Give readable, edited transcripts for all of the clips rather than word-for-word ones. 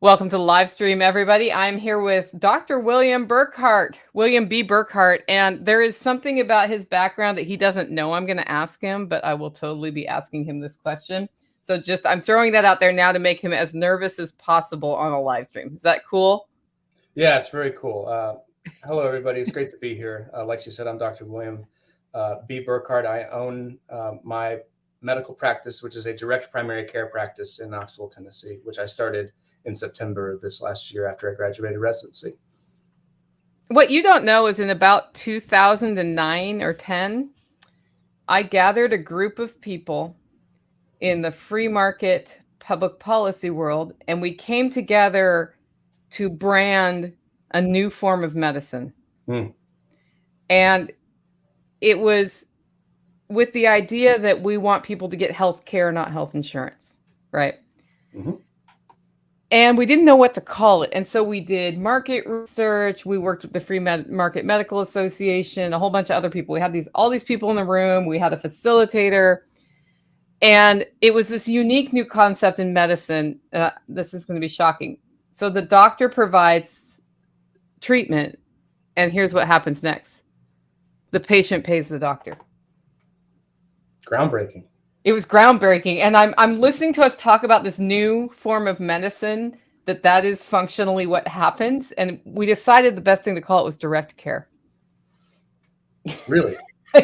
Welcome to the live stream, everybody. I'm here with Dr. William Burkhart, William B. Burkhart, and there is something about his background that he doesn't know I'm going to ask him, but I will totally be asking him this question. So I'm throwing that out there now to make him as nervous as possible on a live stream. Is that cool? Yeah, it's very cool. Hello, everybody. It's great to be here. Like she said, I'm Dr. William B. Burkhart. I own my medical practice, which is a direct primary care practice in Knoxville, Tennessee, which I started in September of this last year after I graduated residency. What you don't know is in about 2009 or 10, I gathered a group of people in the free market public policy world, and we came together to brand a new form of medicine. And it was with the idea that we want people to get health care, not health insurance, right? Mm-hmm. And we didn't know what to call it. And so we did market research. We worked with the Free Market Medical Association, a whole bunch of other people. We had all these people in the room. We had a facilitator. And it was this unique new concept in medicine. This is going to be shocking. So the doctor provides treatment, and here's what happens next. The patient pays the doctor. Groundbreaking. It was groundbreaking. And I'm listening to us talk about this new form of medicine, that is functionally what happens. And we decided the best thing to call it was direct care. Really?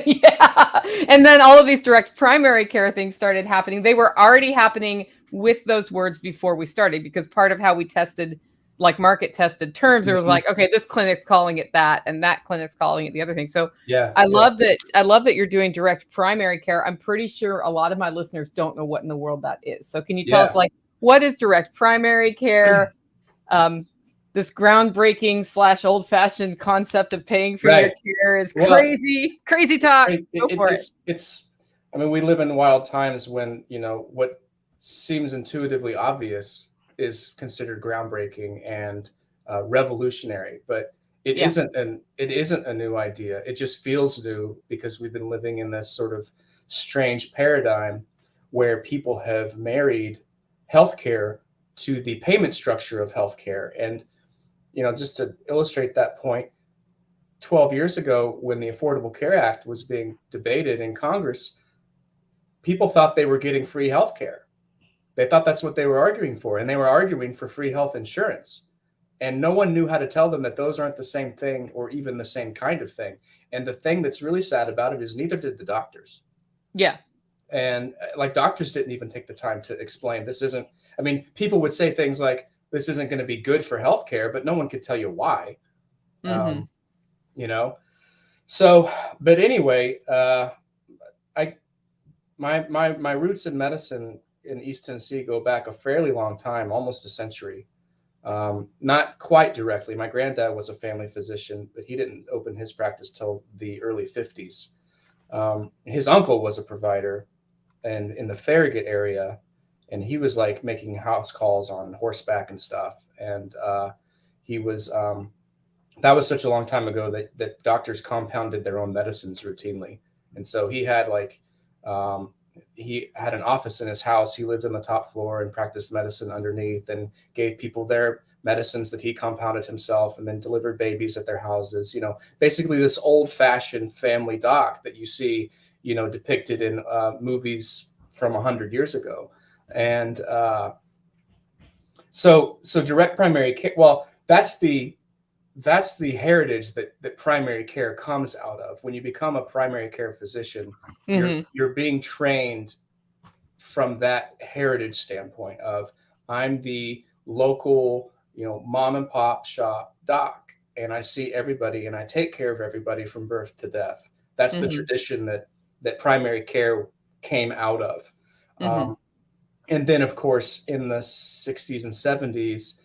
Yeah. And then all of these direct primary care things started happening. They were already happening with those words before we started, because part of how we tested, like market tested terms, it was like, okay, this clinic's calling it that, and that clinic's calling it the other thing. So I love that you're doing direct primary care. I'm pretty sure a lot of my listeners don't know what in the world that is. So can you tell us, like, what is direct primary care? This groundbreaking / old-fashioned concept of paying for your care is crazy talk. It's I mean, we live in wild times when, what seems intuitively obvious is considered groundbreaking and revolutionary, but it isn't a new idea. It just feels new because we've been living in this sort of strange paradigm where people have married healthcare to the payment structure of healthcare. And just to illustrate that point, 12 years ago, when the Affordable Care Act was being debated in Congress, people thought they were getting free healthcare. They thought that's what they were arguing for, and they were arguing for free health insurance. And no one knew how to tell them that those aren't the same thing or even the same kind of thing. And the thing that's really sad about it is neither did the doctors. Yeah. And like, doctors didn't even take the time to explain this isn't, I mean, people would say things like, this isn't going to be good for healthcare, but no one could tell you why. So, but anyway, my roots in medicine in East Tennessee go back a fairly long time, almost a century. Not quite directly. My granddad was a family physician, but he didn't open his practice till the early 50s. His uncle was a provider and in the Farragut area, and he was like making house calls on horseback and stuff. And he was that was such a long time ago that doctors compounded their own medicines routinely. And so he had he had an office in his house. He lived on the top floor and practiced medicine underneath and gave people their medicines that he compounded himself, and then delivered babies at their houses. Basically this old-fashioned family doc that you see, depicted in movies from 100 years ago. And so direct primary care, well, that's the heritage that primary care comes out of. When you become a primary care physician, you're being trained from that heritage standpoint of, I'm the local, mom and pop shop doc, and I see everybody and I take care of everybody from birth to death. That's the tradition that primary care came out of. And then, of course, in the 60s and 70s,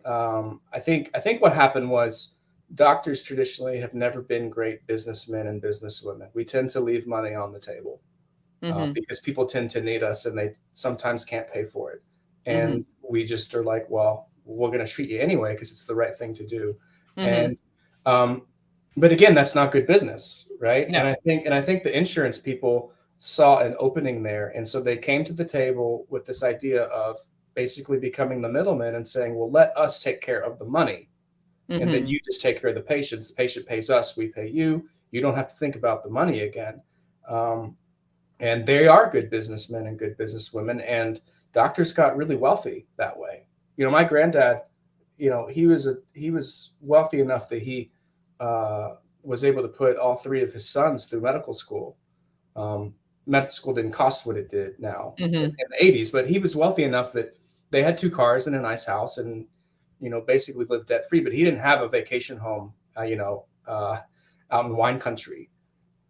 I think what happened was, doctors traditionally have never been great businessmen and businesswomen. We tend to leave money on the table because people tend to need us, and they sometimes can't pay for it. And we just are like, well, we're going to treat you anyway because it's the right thing to do. And but again, that's not good business, right? No. And I think the insurance people saw an opening there, and so they came to the table with this idea of, basically becoming the middleman and saying, well, let us take care of the money. And then you just take care of the patients. The patient pays us, we pay you. You don't have to think about the money again. And they are good businessmen and good businesswomen. And doctors got really wealthy that way. You know, my granddad, you know, he was wealthy enough that he was able to put all 3 of his sons through medical school. Medical school didn't cost what it did now in the 80s, but he was wealthy enough that they had 2 cars and a nice house and, you know, basically lived debt free, but he didn't have a vacation home, out in wine country.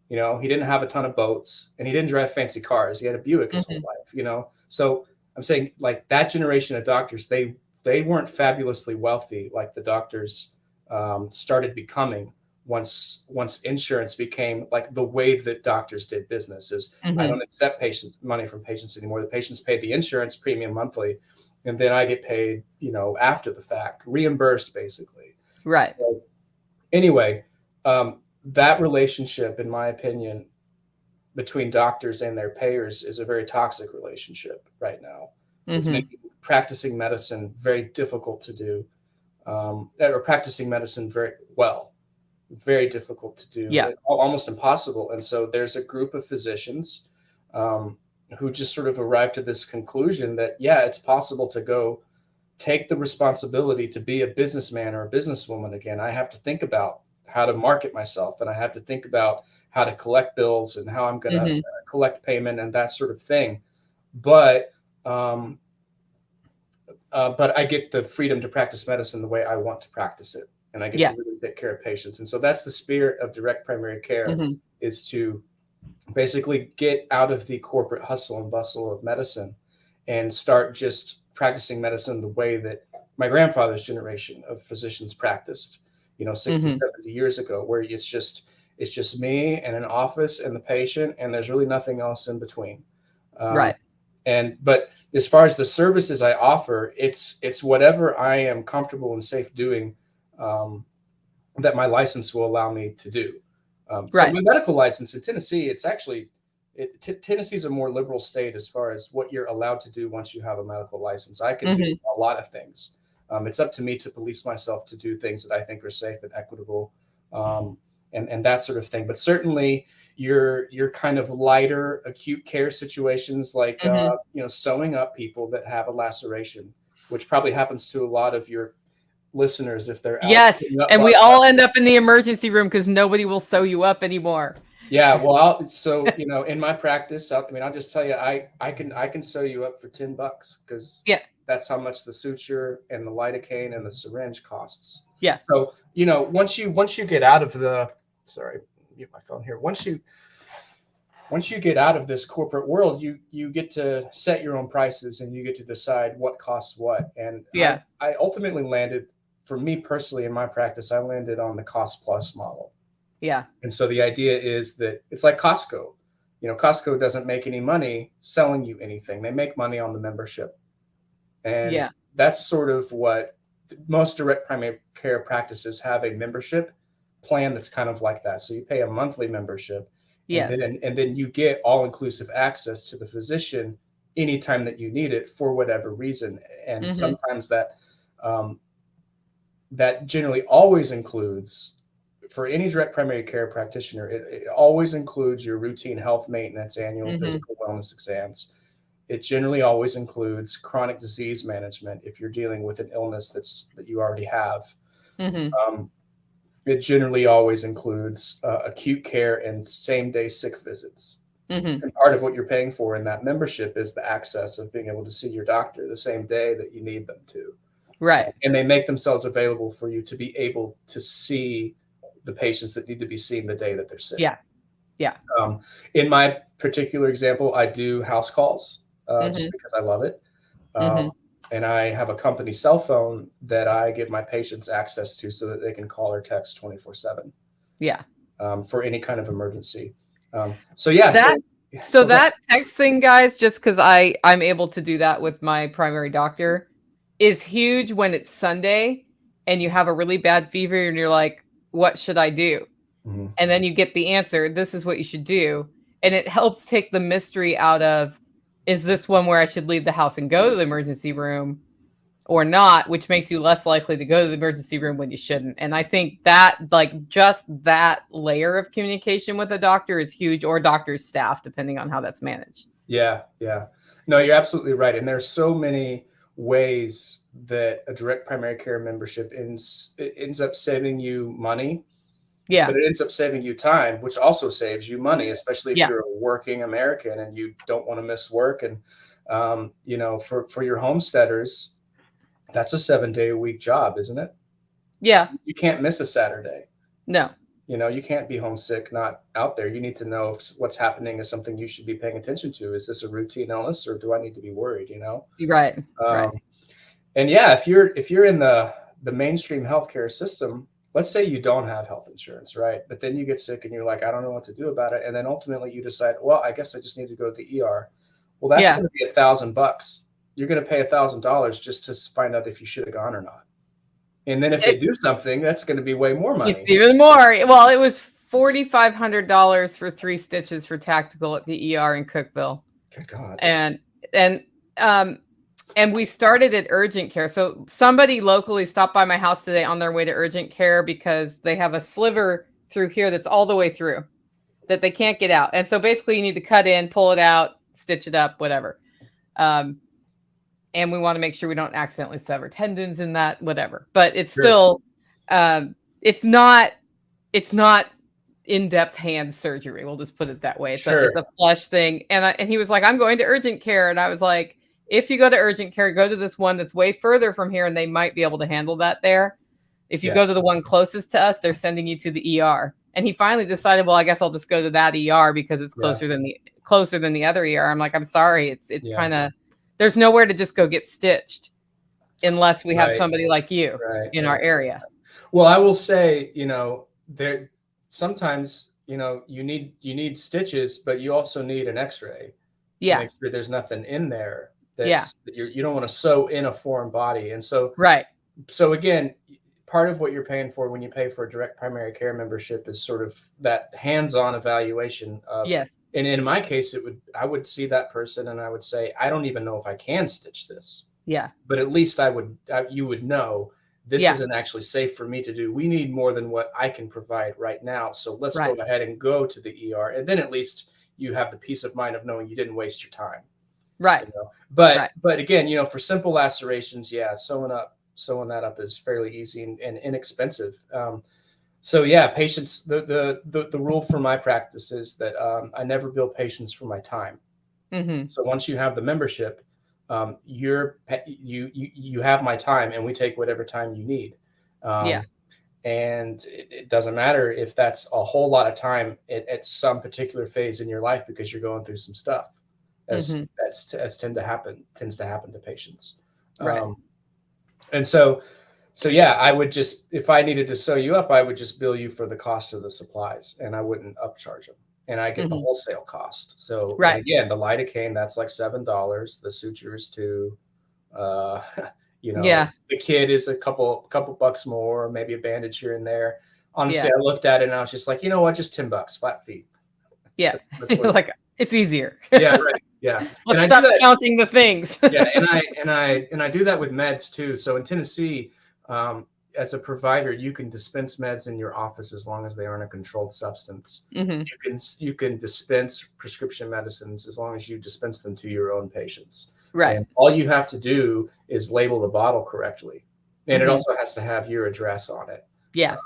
You know, he didn't have a ton of boats and he didn't drive fancy cars. He had a Buick his whole life, you know? So I'm saying, like, that generation of doctors, they weren't fabulously wealthy like the doctors started becoming once insurance became like the way that doctors did business is I don't accept money from patients anymore. The patients pay the insurance premium monthly, and then I get paid, you know, after the fact, reimbursed basically. Right. So anyway, that relationship, in my opinion, between doctors and their payers is a very toxic relationship right now. It's making practicing medicine very difficult to do, or practicing medicine very difficult to do, almost impossible. And so there's a group of physicians who just sort of arrived to this conclusion that, yeah, it's possible to go take the responsibility to be a businessman or a businesswoman again. I have to think about how to market myself, and I have to think about how to collect bills and how I'm going to collect payment and that sort of thing. But I get the freedom to practice medicine the way I want to practice it, and I get to really take care of patients. And so that's the spirit of direct primary care, is to basically get out of the corporate hustle and bustle of medicine and start just practicing medicine the way that my grandfather's generation of physicians practiced, you know, 60, 70 years ago, where it's just me and an office and the patient, and there's really nothing else in between. But as far as the services I offer, it's whatever I am comfortable and safe doing, that my license will allow me to do. So my medical license in Tennessee, it's actually, Tennessee's a more liberal state as far as what you're allowed to do once you have a medical license. I can do a lot of things. It's up to me to police myself to do things that I think are safe and equitable, and that sort of thing. But certainly your kind of lighter acute care situations, like sewing up people that have a laceration, which probably happens to a lot of your listeners if they're out. And we all end up in the emergency room because nobody will sew you up anymore. Yeah, well, in my practice, I'll just tell you, I can sew you up for $10 because that's how much the suture and the lidocaine and the syringe costs. Yeah. So, once you get out of the, sorry, mute my phone here. Once you get out of this corporate world, you get to set your own prices and you get to decide what costs what. And I ultimately landed, for me personally in my practice, I landed on the cost plus model. Yeah. And so the idea is that it's like Costco. Costco doesn't make any money selling you anything. They make money on the membership. And that's sort of what most direct primary care practices have, a membership plan that's kind of like that. So you pay a monthly membership. And then you get all-inclusive access to the physician anytime that you need it for whatever reason. And sometimes that generally always includes, for any direct primary care practitioner, it always includes your routine health maintenance, annual physical wellness exams. It generally always includes chronic disease management if you're dealing with an illness that you already have. It generally always includes acute care and same-day sick visits. And part of what you're paying for in that membership is the access of being able to see your doctor the same day that you need them to. Right. And they make themselves available for you to be able to see the patients that need to be seen the day that they're sick. Yeah. In my particular example, I do house calls just because I love it. And I have a company cell phone that I give my patients access to so that they can call or text 24/7. Yeah. For any kind of emergency. So that text thing, guys, just because I'm able to do that with my primary doctor, is huge when it's Sunday and you have a really bad fever and you're like, what should I do? And then you get the answer. This is what you should do. And it helps take the mystery out of, is this one where I should leave the house and go to the emergency room or not, which makes you less likely to go to the emergency room when you shouldn't. And I think that, like, just that layer of communication with a doctor is huge, or doctor's staff, depending on how that's managed. Yeah. Yeah. No, you're absolutely right. And there's so many ways that a direct primary care membership ends up saving you money. Yeah. But it ends up saving you time, which also saves you money, especially if you're a working American and you don't want to miss work. And, for your homesteaders, that's a 7-day-a-week job, isn't it? Yeah. You can't miss a Saturday. No. You can't be homesick, not out there. You need to know if what's happening is something you should be paying attention to. Is this a routine illness, or do I need to be worried? Right. Right. And yeah, if you're in the mainstream healthcare system, let's say you don't have health insurance, right? But then you get sick and you're like, I don't know what to do about it. And then ultimately you decide, well, I guess I just need to go to the ER. Well, that's going to be $1,000. You're going to pay $1,000 just to find out if you should have gone or not. And then if they do something, that's going to be way more money. It's even more. Well, it was $4,500 for 3 stitches for tactical at the ER in Cookeville. Good God. And we started at urgent care. So somebody locally stopped by my house today on their way to urgent care because they have a sliver through here that's all the way through that they can't get out. And so basically you need to cut in, pull it out, stitch it up, whatever. And we want to make sure we don't accidentally sever tendons in that, whatever. But it's still, it's not in-depth hand surgery. We'll just put it that way. It's a flush thing. And he was like, I'm going to urgent care. And I was like, if you go to urgent care, go to this one that's way further from here, and they might be able to handle that there. If you go to the one closest to us, they're sending you to the ER. And he finally decided, well, I guess I'll just go to that ER because it's closer than the other ER. I'm like, I'm sorry. It's kind of, there's nowhere to just go get stitched unless we have somebody like you in our area. Well, I will say, there sometimes, you need stitches, but you also need an X-ray. To make sure there's nothing in there. That you don't want to sew in a foreign body. And so, so again, part of what you're paying for when you pay for a direct primary care membership is sort of that hands-on evaluation of, and in my case, I would see that person and I would say, I don't even know if I can stitch this. Yeah. But at least you would know this isn't actually safe for me to do. We need more than what I can provide right now. So let's go ahead and go to the ER. And then at least you have the peace of mind of knowing you didn't waste your time. Right. But again, for simple lacerations, sewing that up is fairly easy and inexpensive. Patients, the rule for my practice is that I never bill patients for my time. Mm-hmm. So once you have the membership, you have my time, and we take whatever time you need. And it doesn't matter if that's a whole lot of time at some particular phase in your life because you're going through some stuff. As tends to happen to patients. And so I would just, if I needed to sew you up, I would just bill you for the cost of the supplies, and I wouldn't upcharge them. And I get the wholesale cost. So again, the lidocaine, that's like $7. The sutures too, the kid is a couple bucks more, maybe a bandage here and there. Honestly, I looked at it and I was just like, you know what, just $10 flat fee. Yeah. Like, it's easier. Yeah, right. Yeah. Let's stop counting the things. And I do that with meds too. So in Tennessee, as a provider, you can dispense meds in your office as long as they aren't a controlled substance. Mm-hmm. You can dispense prescription medicines as long as you dispense them to your own patients. Right. And all you have to do is label the bottle correctly. And it also has to have your address on it. Yeah.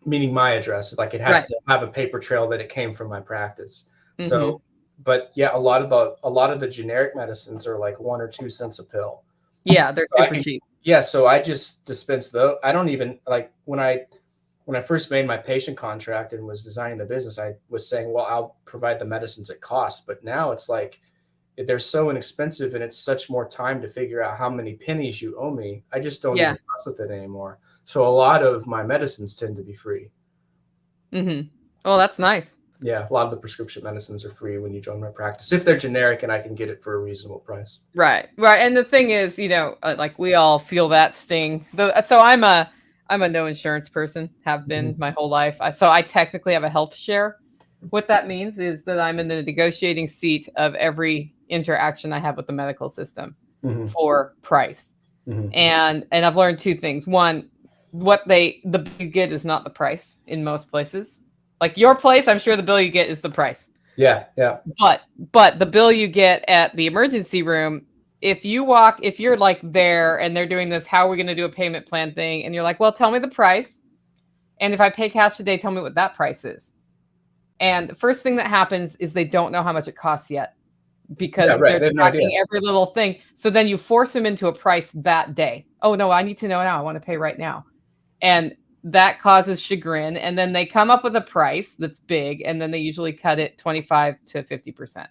Meaning my address. Like, it has to have a paper trail that it came from my practice. Mm-hmm. So, but a lot of the generic medicines are like 1 or 2 cents a pill. Yeah, they're super cheap. Yeah, so I just dispense those. I don't even, like, when I first made my patient contract and was designing the business, I was saying, well, I'll provide the medicines at cost. But now it's like, they're so inexpensive and it's such more time to figure out how many pennies you owe me. I just don't even mess with it anymore. So a lot of my medicines tend to be free. Mm-hmm. Oh, that's nice. Yeah, a lot of the prescription medicines are free when you join my practice, if they're generic and I can get it for a reasonable price. Right. And the thing is, like, we all feel that sting. So I'm a no insurance person, have been my whole life. So I technically have a health share, What that means is that I'm in the negotiating seat of every interaction I have with the medical system for price. And I've learned two things. One, the bill you get is not the price in most places. Like your place, I'm sure the bill you get is the price. Yeah. But the bill you get at the emergency room, if you're like there and they're doing this, how are we going to do a payment plan thing? And you're like, well, tell me the price. And if I pay cash today, tell me what that price is. And the first thing that happens is they don't know how much it costs yet because they're tracking every little thing. So then you force them into a price that day. Oh, no, I need to know now. I want to pay right now. And that causes chagrin. And then they come up with a price that's big. And then they usually cut it 25 to 50%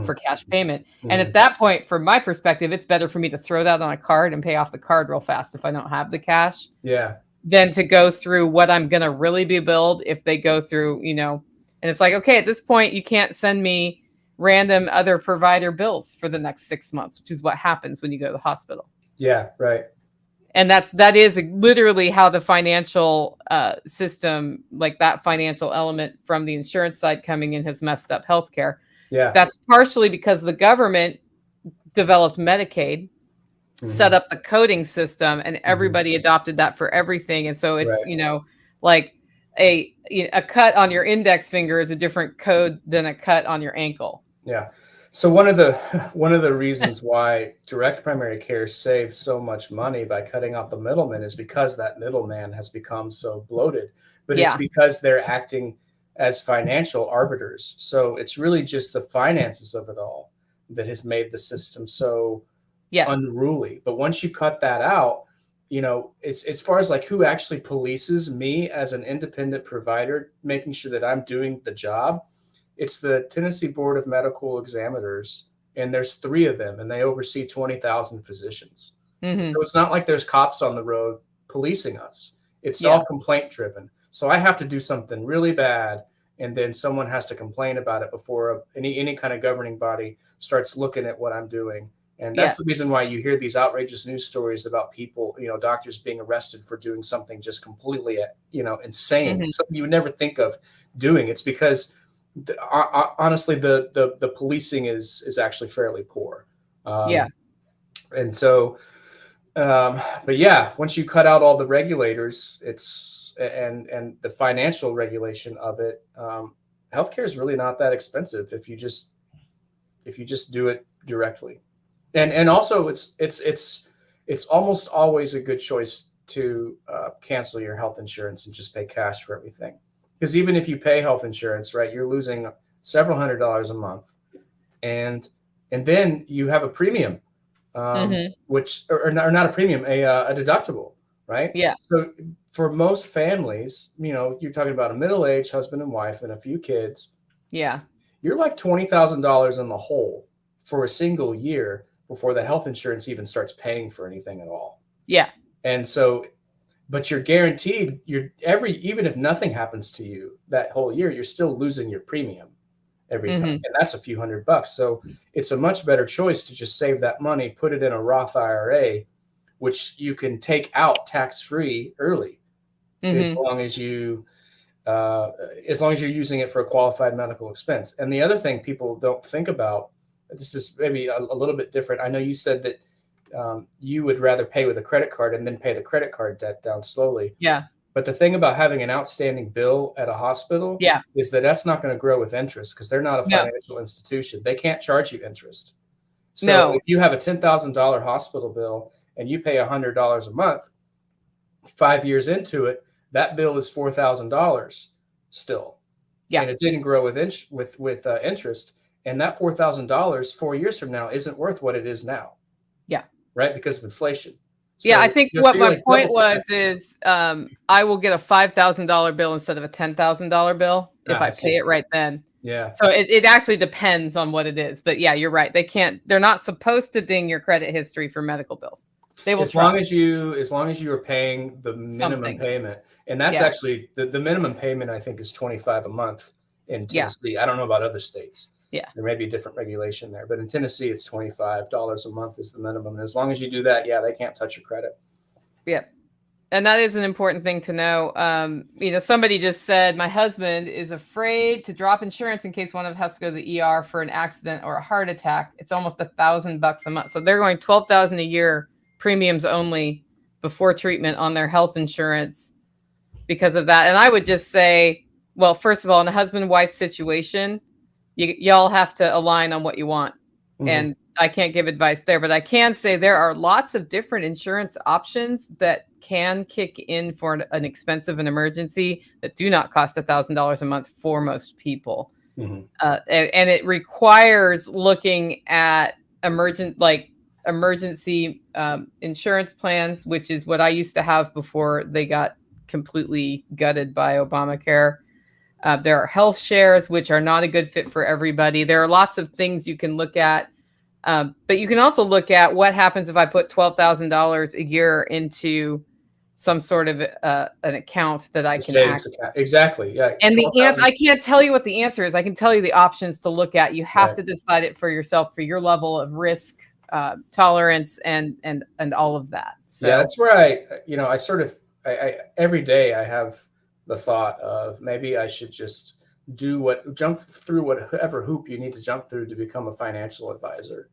for cash payment. And at that point, from my perspective, it's better for me to throw that on a card and pay off the card real fast if I don't have the cash. Yeah. Than to go through what I'm going to really be billed if they go through, and it's like, okay, at this point, you can't send me random other provider bills for the next 6 months, which is what happens when you go to the hospital. Yeah, right. And that is literally how the financial system, like that financial element from the insurance side coming in, has messed up healthcare. Yeah. That's partially because the government developed Medicaid, set up the coding system, and everybody adopted that for everything. And so it's, like a cut on your index finger is a different code than a cut on your ankle. Yeah. So one of the reasons why direct primary care saves so much money by cutting out the middleman is because that middleman has become so bloated, but it's because they're acting as financial arbiters. So it's really just the finances of it all that has made the system so unruly. But once you cut that out, it's as far as like who actually polices me as an independent provider, making sure that I'm doing the job. It's the Tennessee Board of Medical Examiners, and there's 3 of them, and they oversee 20,000 physicians. So it's not like there's cops on the road policing us. It's all complaint driven. So I have to do something really bad, and then someone has to complain about it before any kind of governing body starts looking at what I'm doing. And that's the reason why you hear these outrageous news stories about people, doctors being arrested for doing something just completely, insane, something you would never think of doing. It's because honestly, the policing is actually fairly poor. And so, but yeah, once you cut out all the regulators, and the financial regulation of it, healthcare is really not that expensive if you just do it directly. And also it's almost always a good choice to cancel your health insurance and just pay cash for everything. Because even if you pay health insurance, right, you're losing several $100s a month, and then you have a premium, which or not a premium, a deductible, right? Yeah. So for most families, you're talking about a middle-aged husband and wife and a few kids. Yeah. You're like $20,000 in the hole for a single year before the health insurance even starts paying for anything at all. Yeah. And so, but you're guaranteed even if nothing happens to you that whole year, you're still losing your premium every time. And that's a few $100. So it's a much better choice to just save that money, put it in a Roth IRA, which you can take out tax-free early, as long as you're using it for a qualified medical expense. And the other thing people don't think about, this is maybe a little bit different. I know you said that you would rather pay with a credit card and then pay the credit card debt down slowly. Yeah. But the thing about having an outstanding bill at a hospital is that that's not going to grow with interest because they're not a financial institution. They can't charge you interest. So if you have a $10,000 hospital bill and you pay $100 a month, 5 years into it, that bill is $4,000 still. Yeah. And it didn't grow with interest. And that $4,000 4 years from now isn't worth what it is now. Yeah. Right? Because of inflation. So I think what my point is I will get a $5,000 bill instead of a $10,000 bill if I pay it right then. Yeah. So it actually depends on what it is. But yeah, you're right. They're not supposed to ding your credit history for medical bills. They will as long as you are paying the minimum payment. And that's actually the minimum payment, I think, is $25 a month in Tennessee. I don't know about other states. Yeah. There may be a different regulation there, but in Tennessee, it's $25 a month is the minimum. And as long as you do that, they can't touch your credit. Yeah. And that is an important thing to know. Somebody just said, my husband is afraid to drop insurance in case one of us has to go to the ER for an accident or a heart attack. It's almost $1,000 a month. So they're going $12,000 a year, premiums only before treatment on their health insurance because of that. And I would just say, well, first of all, in a husband-wife situation, y'all have to align on what you want. Mm-hmm. And I can't give advice there, but I can say there are lots of different insurance options that can kick in for an expensive and emergency that do not cost $1,000 a month for most people. Mm-hmm. And it requires looking at emergency insurance plans, which is what I used to have before they got completely gutted by Obamacare. There are health shares, which are not a good fit for everybody. There are lots of things you can look at. But you can also look at what happens if I put $12,000 a year into some sort of an account that I can access. Exactly. Yeah. And I can't tell you what the answer is. I can tell you the options to look at. You have to decide it for yourself, for your level of risk tolerance and all of that. So yeah, that's where I every day I have the thought of maybe I should just jump through whatever hoop you need to jump through to become a financial advisor,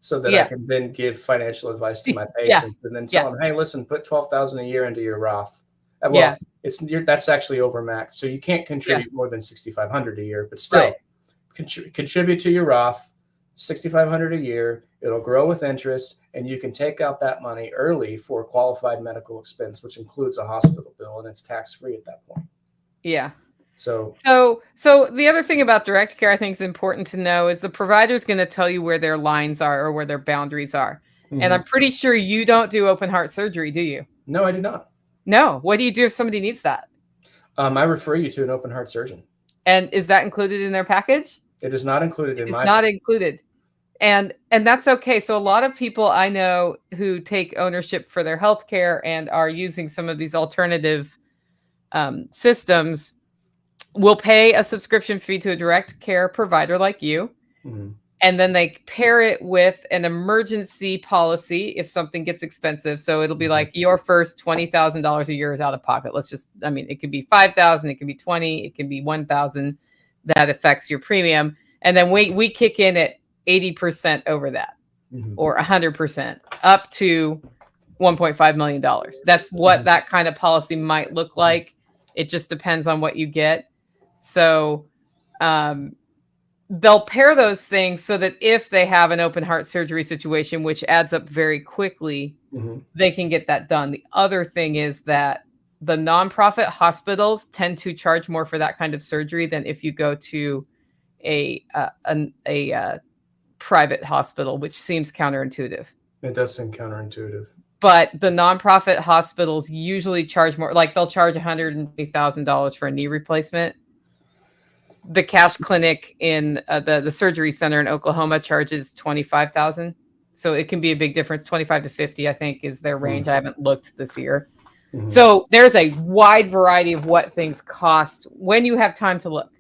so that I can then give financial advice to my patients and then tell them, hey, listen, put $12,000 a year into your Roth. Well, that's actually overmaxed, so you can't contribute more than $6,500 a year, but still contribute to your Roth, $6,500 a year. It'll grow with interest, and you can take out that money early for a qualified medical expense, which includes a hospital bill, and it's tax-free at that point. Yeah. So the other thing about direct care I think is important to know is the provider is going to tell you where their lines are or where their boundaries are. Mm-hmm. And I'm pretty sure you don't do open heart surgery, do you? No, I do not. No. What do you do if somebody needs that? I refer you to an open heart surgeon. And is that included in their package? It is not included in my. It's not included. And that's okay. So a lot of people I know who take ownership for their healthcare and are using some of these alternative systems will pay a subscription fee to a direct care provider like you. Mm-hmm. And then they pair it with an emergency policy if something gets expensive. So it'll be like your first $20,000 a year is out of pocket. It could be $5,000, it can be $20,000, it can be $1,000 that affects your premium. And then we kick in at 80% over that, or 100% up to $1.5 million. That's what that kind of policy might look like. It just depends on what you get. So they'll pair those things so that if they have an open heart surgery situation, which adds up very quickly, they can get that done. The other thing is that the nonprofit hospitals tend to charge more for that kind of surgery than if you go to a private hospital, which seems counterintuitive. It does seem counterintuitive. But the nonprofit hospitals usually charge more, like they'll charge $150,000 for a knee replacement. The cash clinic in the surgery center in Oklahoma charges $25,000. So it can be a big difference. 25 to 50, I think, is their range. I haven't looked this year. Mm-hmm. So there's a wide variety of what things cost when you have time to look.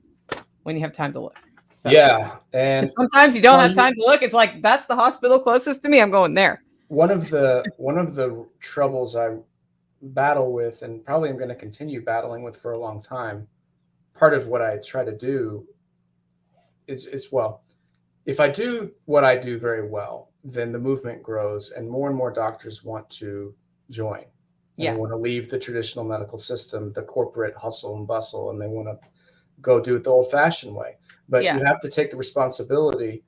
So, yeah. And sometimes you don't have time to look. It's like, that's the hospital closest to me. I'm going there. One of the troubles I battle with, and probably I'm going to continue battling with for a long time, part of what I try to do is if I do what I do very well, then the movement grows and more doctors want to join. They want to leave the traditional medical system, the corporate hustle and bustle, and they want to go do it the old-fashioned way. But you have to take the responsibility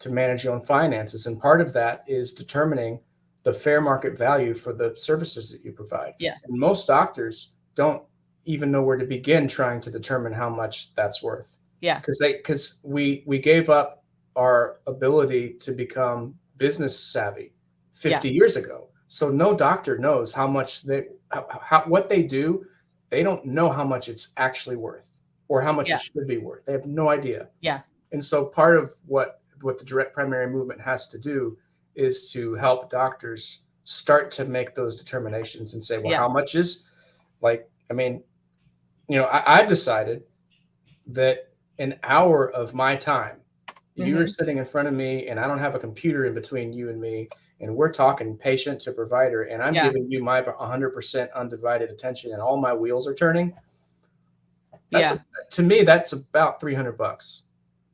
to manage your own finances. And part of that is determining the fair market value for the services that you provide. Yeah. And most doctors don't even know where to begin trying to determine how much that's worth. Yeah. Because we gave up our ability to become business savvy 50 years ago. So no doctor knows how much what they do. They don't know how much it's actually worth or how much it should be worth. They have no idea. Yeah. And so part of what the direct primary movement has to do is to help doctors start to make those determinations and say, well, how much is I've decided that an hour of my time, you're sitting in front of me and I don't have a computer in between you and me, and we're talking patient to provider, and I'm Yeah. giving you my 100% undivided attention, and all my wheels are turning. To me, that's about $300.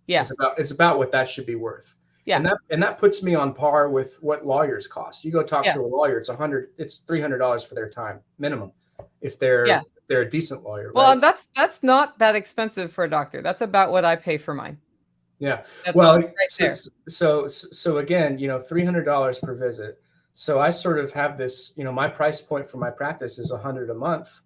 Yeah. It's about what that should be worth. Yeah. And that puts me on par with what lawyers cost. You go talk Yeah. to a lawyer, it's $300 for their time minimum, if they're a decent lawyer. Well, right? that's not that expensive for a doctor. That's about what I pay for mine. Yeah. That's Well, right there. so again, $300 per visit. So I sort of have this, my price point for my practice is $100 a month.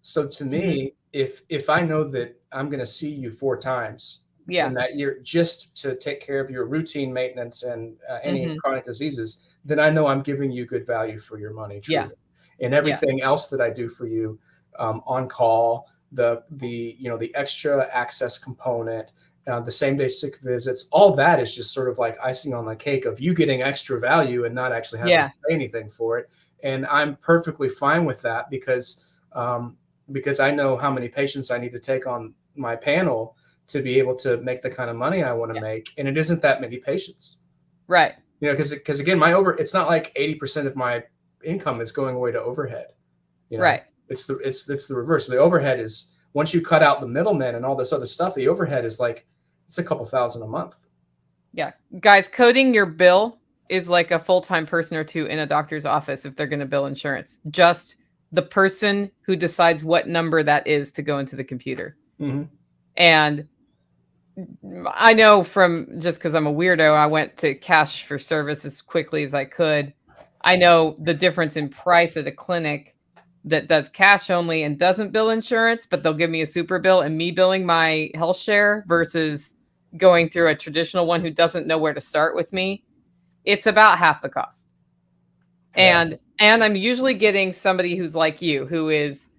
So to me, if I know that I'm going to see you 4 times in that year just to take care of your routine maintenance and any chronic diseases, then I know I'm giving you good value for your money, truly. And everything else that I do for you, on call, the extra access component, the same day sick visits, all that is just sort of like icing on the cake of you getting extra value and not actually having to pay anything for it. And I'm perfectly fine with that because I know how many patients I need to take on my panel to be able to make the kind of money I want to make. And it isn't that many patients. Right. Because again, it's not like 80% of my income is going away to overhead. Right. It's the reverse. The overhead is, once you cut out the middlemen and all this other stuff, the overhead is like, it's a couple thousand a month. Yeah. Guys, coding your bill is like a full-time person or two in a doctor's office if they're going to bill insurance. Just the person who decides what number that is to go into the computer. And I know just because I'm a weirdo, I went to cash for service as quickly as I could. I know the difference in price at a clinic that does cash only and doesn't bill insurance, but they'll give me a super bill and me billing my health share versus going through a traditional one who doesn't know where to start with me. It's about half the cost. And I'm usually getting somebody who's like you, who is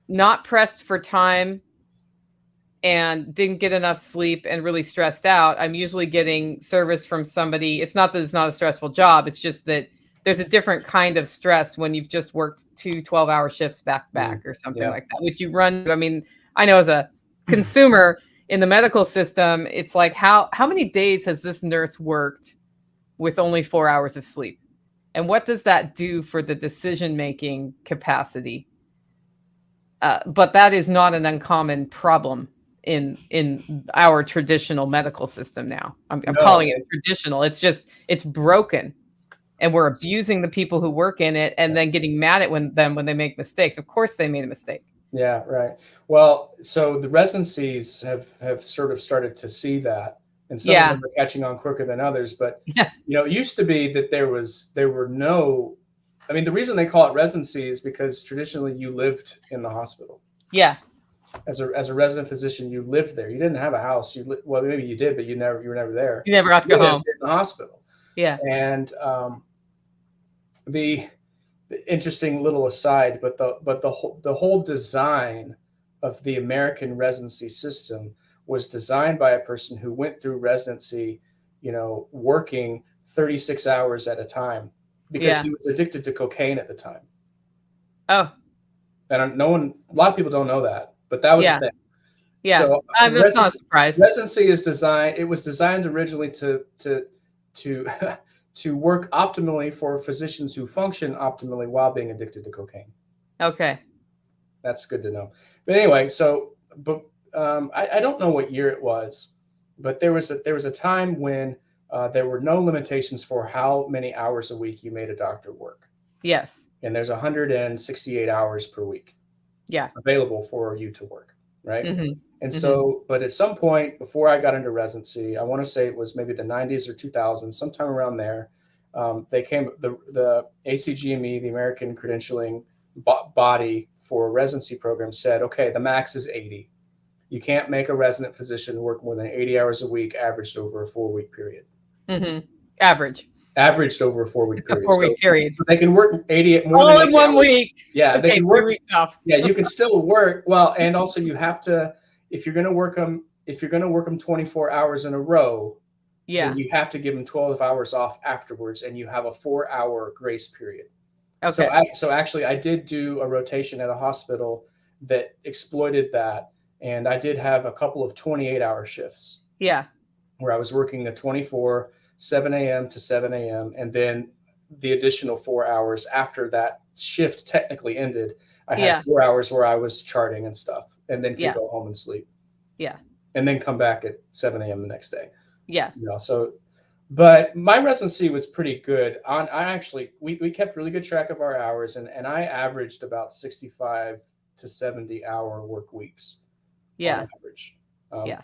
not pressed for time and didn't get enough sleep and really stressed out. I'm usually getting service from somebody. It's not that it's not a stressful job. It's just that there's a different kind of stress when you've just worked 2 12-hour shifts back to back or something like that, which you run. I mean, I know as a consumer in the medical system, it's like, how many days has this nurse worked with only 4 hours of sleep? And what does that do for the decision-making capacity? But that is not an uncommon problem in our traditional medical system now. I'm calling it traditional. It's broken. And we're abusing the people who work in it and then getting mad at them when they make mistakes. Of course they made a mistake. Yeah, right. Well, so the residencies have sort of started to see that. And some of them are catching on quicker than others. But, it used to be that there were no, I mean, the reason they call it residency is because traditionally you lived in the hospital. Yeah. As a resident physician, you lived there. You didn't have a house. Well, maybe you did, but you were never there. You never got to go home. In the hospital. Yeah. And the interesting little aside, but the whole design of the American residency system was designed by a person who went through residency, working 36 hours at a time because he was addicted to cocaine at the time. Oh. And a lot of people don't know that, but that was the thing. Yeah. So that's not a surprise. Residency was designed originally to work optimally for physicians who function optimally while being addicted to cocaine. Okay. That's good to know. But anyway, I don't know what year it was, but there was a time when there were no limitations for how many hours a week you made a doctor work. Yes. And there's 168 hours per week. Yeah. Available for you to work, right? And so, but at some point before I got into residency, I want to say it was maybe the 90s or 2000s, sometime around there, the ACGME, the American credentialing body for residency program, said, okay, the max is 80. You can't make a resident physician work more than 80 hours a week, averaged over a 4-week period. Averaged over a 4-week period. 4-week period. So they can work 80 more all in 1 week. Yeah, okay, they can work. 3 weeks off. Yeah, you can still work. Well, and also you have to, if you're going to work them 24 hours in a row, then you have to give them 12 hours off afterwards, and you have a 4-hour grace period. Okay. So actually, I did do a rotation at a hospital that exploited that, and I did have a couple of 28-hour shifts. Yeah. Where I was working the 24, 7 a.m. to 7 a.m. And then the additional 4 hours after that shift technically ended. I had Yeah. 4 hours where I was charting and stuff, and then could Yeah. go home and sleep, Yeah. and then come back at 7 a.m. the next day. Yeah. You know, so, but my residency was pretty good. I actually, we kept really good track of our hours, and I averaged about 65 to 70 hour work weeks on Yeah. average. Um, Yeah.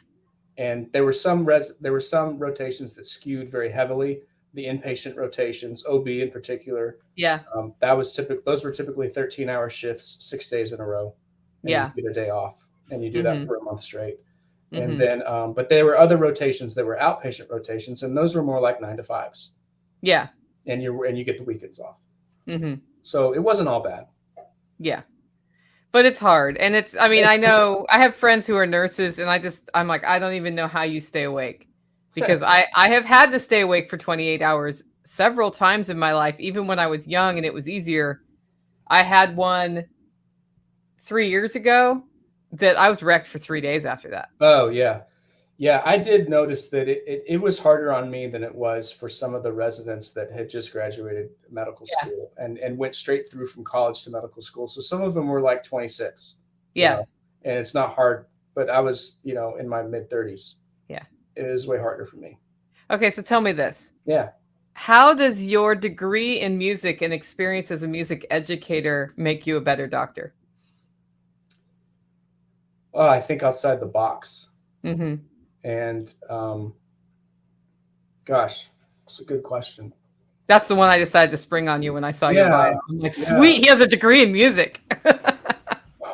and there were some rotations that skewed very heavily. The inpatient rotations, OB in particular, Yeah. those were typically 13-hour shifts, 6 days in a row, and you Yeah. get a day off, and you do that Mm-hmm. for a month straight. And Mm-hmm. then, but there were other rotations that were outpatient rotations, and those were more like 9 to 5s, Yeah. and you get the weekends off. Mm-hmm. So it wasn't all bad. Yeah. But it's hard. And I mean, I know I have friends who are nurses, and I'm like, I don't even know how you stay awake, because I have had to stay awake for 28 hours several times in my life, even when I was young and it was easier. I had one 3 years ago that I was wrecked for 3 days after that. Oh yeah. Yeah, I did notice that it was harder on me than it was for some of the residents that had just graduated medical Yeah. school and went straight through from college to medical school. So some of them were like 26, you Yeah. know, and it's not hard, but I was, in my mid 30s. Yeah. It is way harder for me. Okay, so tell me this. Yeah. How does your degree in music and experience as a music educator make you a better doctor? Well, I think outside the box. Mm-hmm. And gosh, it's a good question. That's the one I decided to spring on you when I saw your bio. I'm like, Yeah. sweet, he has a degree in music.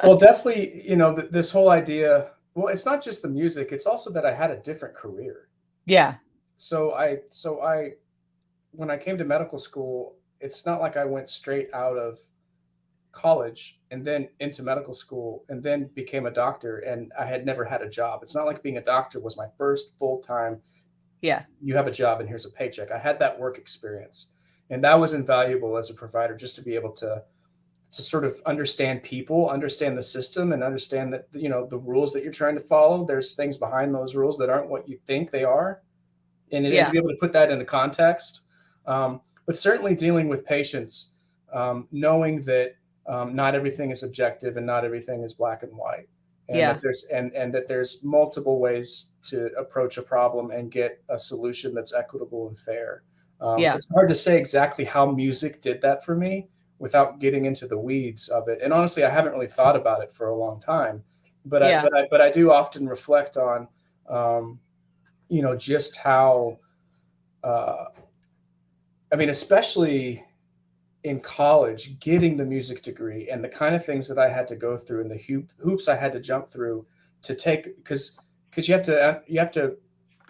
Well, definitely, this whole idea, well, it's not just the music, it's also that I had a different career. Yeah. So when I came to medical school, it's not like I went straight out of college and then into medical school and then became a doctor and I had never had a job. It's not like being a doctor was my first full-time, Yeah. you have a job and here's a paycheck. I had that work experience, and that was invaluable as a provider, just to be able to sort of understand people, understand the system, and understand that, the rules that you're trying to follow, there's things behind those rules that aren't what you think they are. And to be able to put that into context. But certainly dealing with patients, knowing that not everything is objective and not everything is black and white. And Yeah. that there's and that there's multiple ways to approach a problem and get a solution that's equitable and fair. Yeah. It's hard to say exactly how music did that for me without getting into the weeds of it. And honestly, I haven't really thought about it for a long time. But I do often reflect on, just how, especially in college, getting the music degree and the kind of things that I had to go through and the hoops I had to jump through to take, because you have to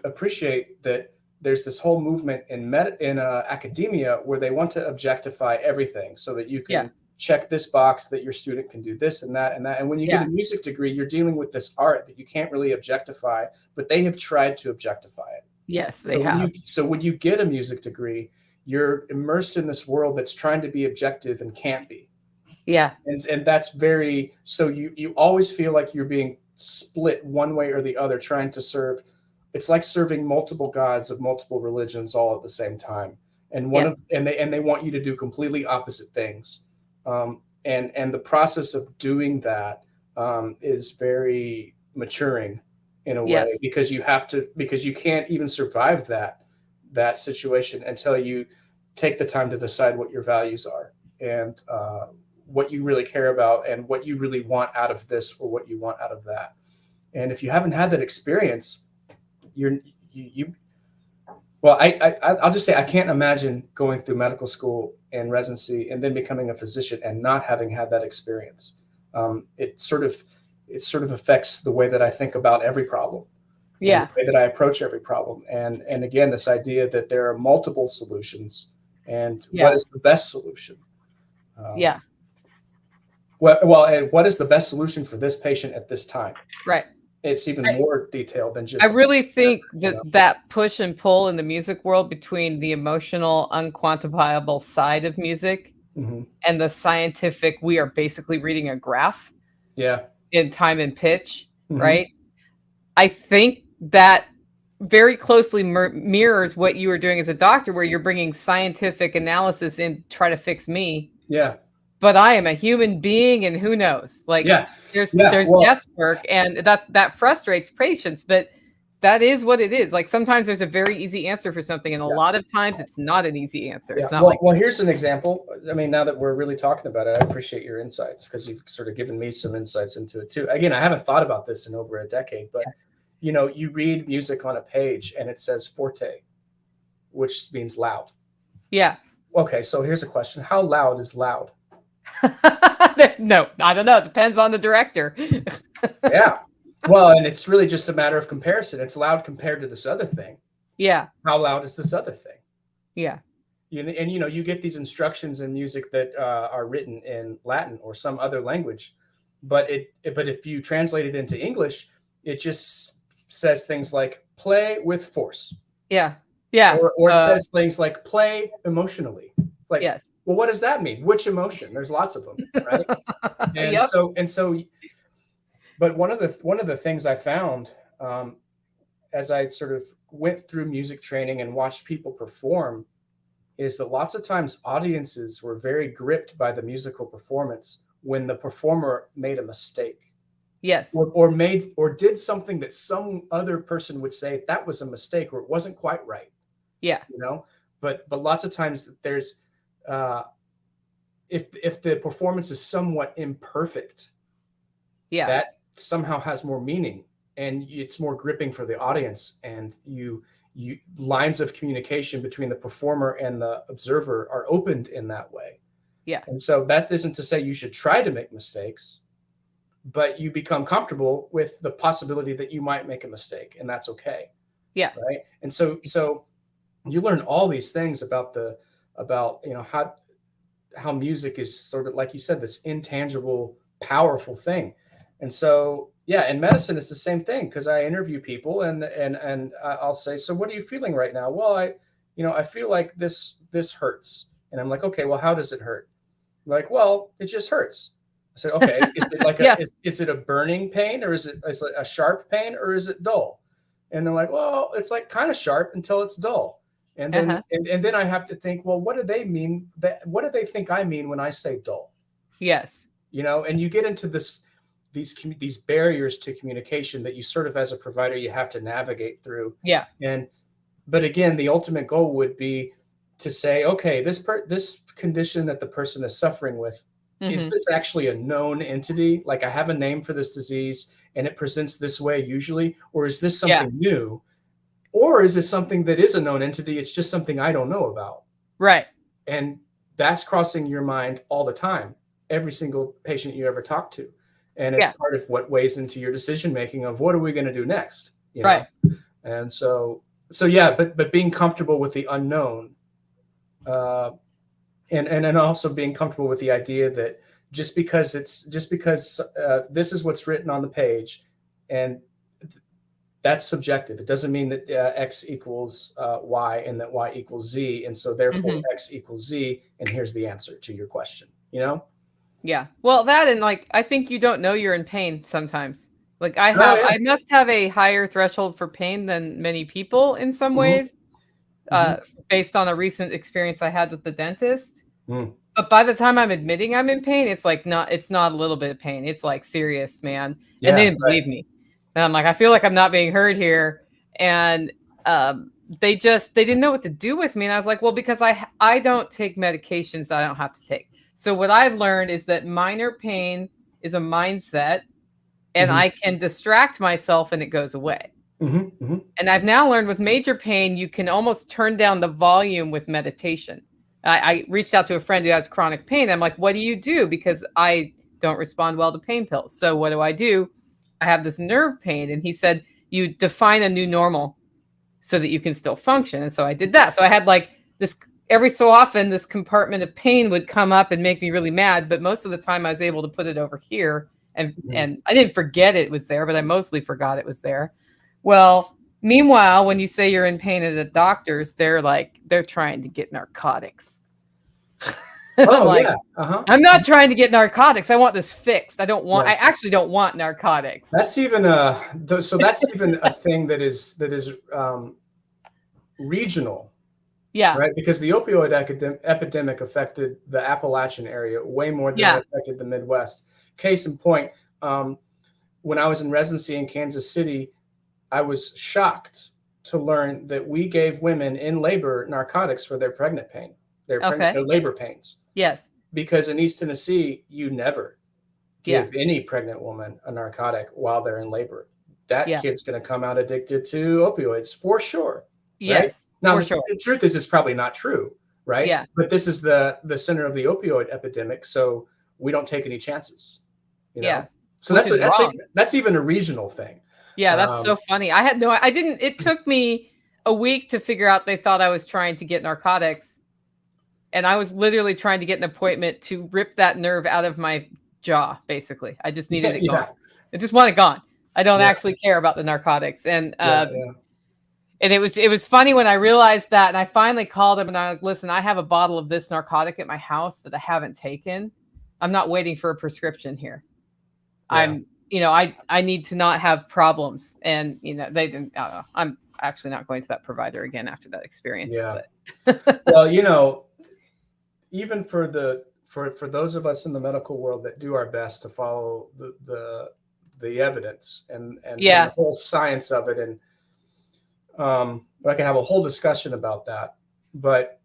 appreciate that there's this whole movement in academia where they want to objectify everything so that you can check this box that your student can do this and that and that. And when you get a music degree, you're dealing with this art that you can't really objectify, but they have tried to objectify it. Yes, they have. So when you get a music degree, you're immersed in this world that's trying to be objective and can't be. Yeah. And that's so you always feel like you're being split one way or the other, trying to serve. It's like serving multiple gods of multiple religions all at the same time. And they want you to do completely opposite things. And the process of doing that is very maturing in a way, because you can't even survive that situation until you take the time to decide what your values are and what you really care about and what you really want out of this or what you want out of that. And if you haven't had that experience, I'll just say I can't imagine going through medical school and residency and then becoming a physician and not having had that experience. It sort of affects the way that I think about every problem. The way that I approach every problem. And again, this idea that there are multiple solutions and what is the best solution? And what is the best solution for this patient at this time? Right. It's even more detailed than just. I really think that push and pull in the music world between the emotional, unquantifiable side of music and the scientific, we are basically reading a graph. Yeah. In time and pitch, right? I think that very closely mirrors what you are doing as a doctor, where you're bringing scientific analysis in to try to fix me. Yeah. But I am a human being, and who knows? Like, there's Well, guesswork, and that frustrates patients. But that is what it is. Like, sometimes there's a very easy answer for something, and a lot of times it's not an easy answer. Yeah. It's not Well, here's an example. I mean, now that we're really talking about it, I appreciate your insights, because you've sort of given me some insights into it too. Again, I haven't thought about this in over a decade, but you know, you read music on a page and it says forte, which means loud. Yeah. Okay, so here's a question: how loud is loud? No, I don't know. It depends on the director. Yeah. Well, and it's really just a matter of comparison. It's loud compared to this other thing. Yeah. How loud is this other thing? Yeah. And you know, you get these instructions in music that are written in Latin or some other language, but if you translate it into English, it just says things like "play with force." Yeah. Yeah. Or it says things like "play emotionally." Like, yes. Well, what does that mean? Which emotion? There's lots of them, right? And so, but one of the things I found as I sort of went through music training and watched people perform is that lots of times audiences were very gripped by the musical performance when the performer made a mistake. Yes. Or did something that some other person would say that was a mistake, or it wasn't quite right. Yeah. You know, but lots of times there's if the performance is somewhat imperfect, that somehow has more meaning, and it's more gripping for the audience, and you lines of communication between the performer and the observer are opened in that way. Yeah. And so that isn't to say you should try to make mistakes, but you become comfortable with the possibility that you might make a mistake, and that's okay. Yeah. Right. And so you learn all these things about you know, how music is sort of, like you said, this intangible, powerful thing. And so, yeah, in medicine, it's the same thing, because I interview people and I'll say, so what are you feeling right now? Well, I feel like this hurts. And I'm like, okay, well, how does it hurt? I'm like, well, it just hurts. I said, okay, is it like is it a burning pain, or is it a sharp pain, or is it dull? And they're like, well, it's like kind of sharp until it's dull. And then and then I have to think, well, what do they mean? What do they think I mean when I say dull? Yes. You know, and you get into these barriers to communication that you sort of, as a provider, you have to navigate through. Yeah. But again, the ultimate goal would be to say, okay, this condition that the person is suffering with, is this actually a known entity? Like, I have a name for this disease and it presents this way usually, or is this something new? Or is it something that is a known entity? It's just something I don't know about. Right. And that's crossing your mind all the time, every single patient you ever talk to. And it's part of what weighs into your decision-making of what are we going to do next? You know? Right. And so yeah, but being comfortable with the unknown, and also being comfortable with the idea that just because this is what's written on the page, and that's subjective. It doesn't mean that X equals Y and that Y equals Z. And so therefore X equals Z. And here's the answer to your question, you know? Yeah. Well, that, and like, I think you don't know you're in pain sometimes. Like, I must have a higher threshold for pain than many people in some ways, based on a recent experience I had with the dentist. But by the time I'm admitting I'm in pain, it's not a little bit of pain. It's like serious, man. Yeah, and they didn't believe me. And I'm like, I feel like I'm not being heard here. And they didn't know what to do with me. And I was like, well, because I don't take medications that I don't have to take. So what I've learned is that minor pain is a mindset, and I can distract myself and it goes away. And I've now learned with major pain, you can almost turn down the volume with meditation. I reached out to a friend who has chronic pain. I'm like, what do you do? Because I don't respond well to pain pills. So what do? I have this nerve pain. And he said, you define a new normal so that you can still function. And so I did that. So I had like this, every so often, this compartment of pain would come up and make me really mad. But most of the time I was able to put it over here. And I didn't forget it was there, but I mostly forgot it was there. Well, meanwhile, when you say you're in pain at a doctor's, they're trying to get narcotics. Oh Like, yeah. Uh-huh. I'm not trying to get narcotics. I want this fixed. I Yeah. actually don't want narcotics. That's even so that's even a thing that is regional, Yeah. right? Because the opioid epidemic affected the Appalachian area way more than Yeah. it affected the Midwest. Case in point, when I was in residency in Kansas City, I was shocked to learn that we gave women in labor narcotics for their pregnant pain, their labor pains. Yes. Because in East Tennessee, you never Yeah. give any pregnant woman a narcotic while they're in labor. That Yeah. kid's going to come out addicted to opioids for sure. Right? Yes. Now, For sure. the truth is, it's probably not true, right? Yeah. But this is the center of the opioid epidemic, so we don't take any chances. You know? Yeah. So Which is wrong. that's even a regional thing. Yeah, that's so funny. I didn't. It took me a week to figure out they thought I was trying to get narcotics, and I was literally trying to get an appointment to rip that nerve out of my jaw. Basically, I just needed it gone. I just want it gone. I don't actually care about the narcotics, and and it was funny when I realized that, and I finally called him and I like, listen, I have a bottle of this narcotic at my house that I haven't taken. I'm not waiting for a prescription here. Yeah. I need to not have problems. And, they didn't, I don't know. I'm actually not going to that provider again after that experience. Yeah. But. Well, even for those of us in the medical world that do our best to follow the evidence and the whole science of it. And I can have a whole discussion about that, but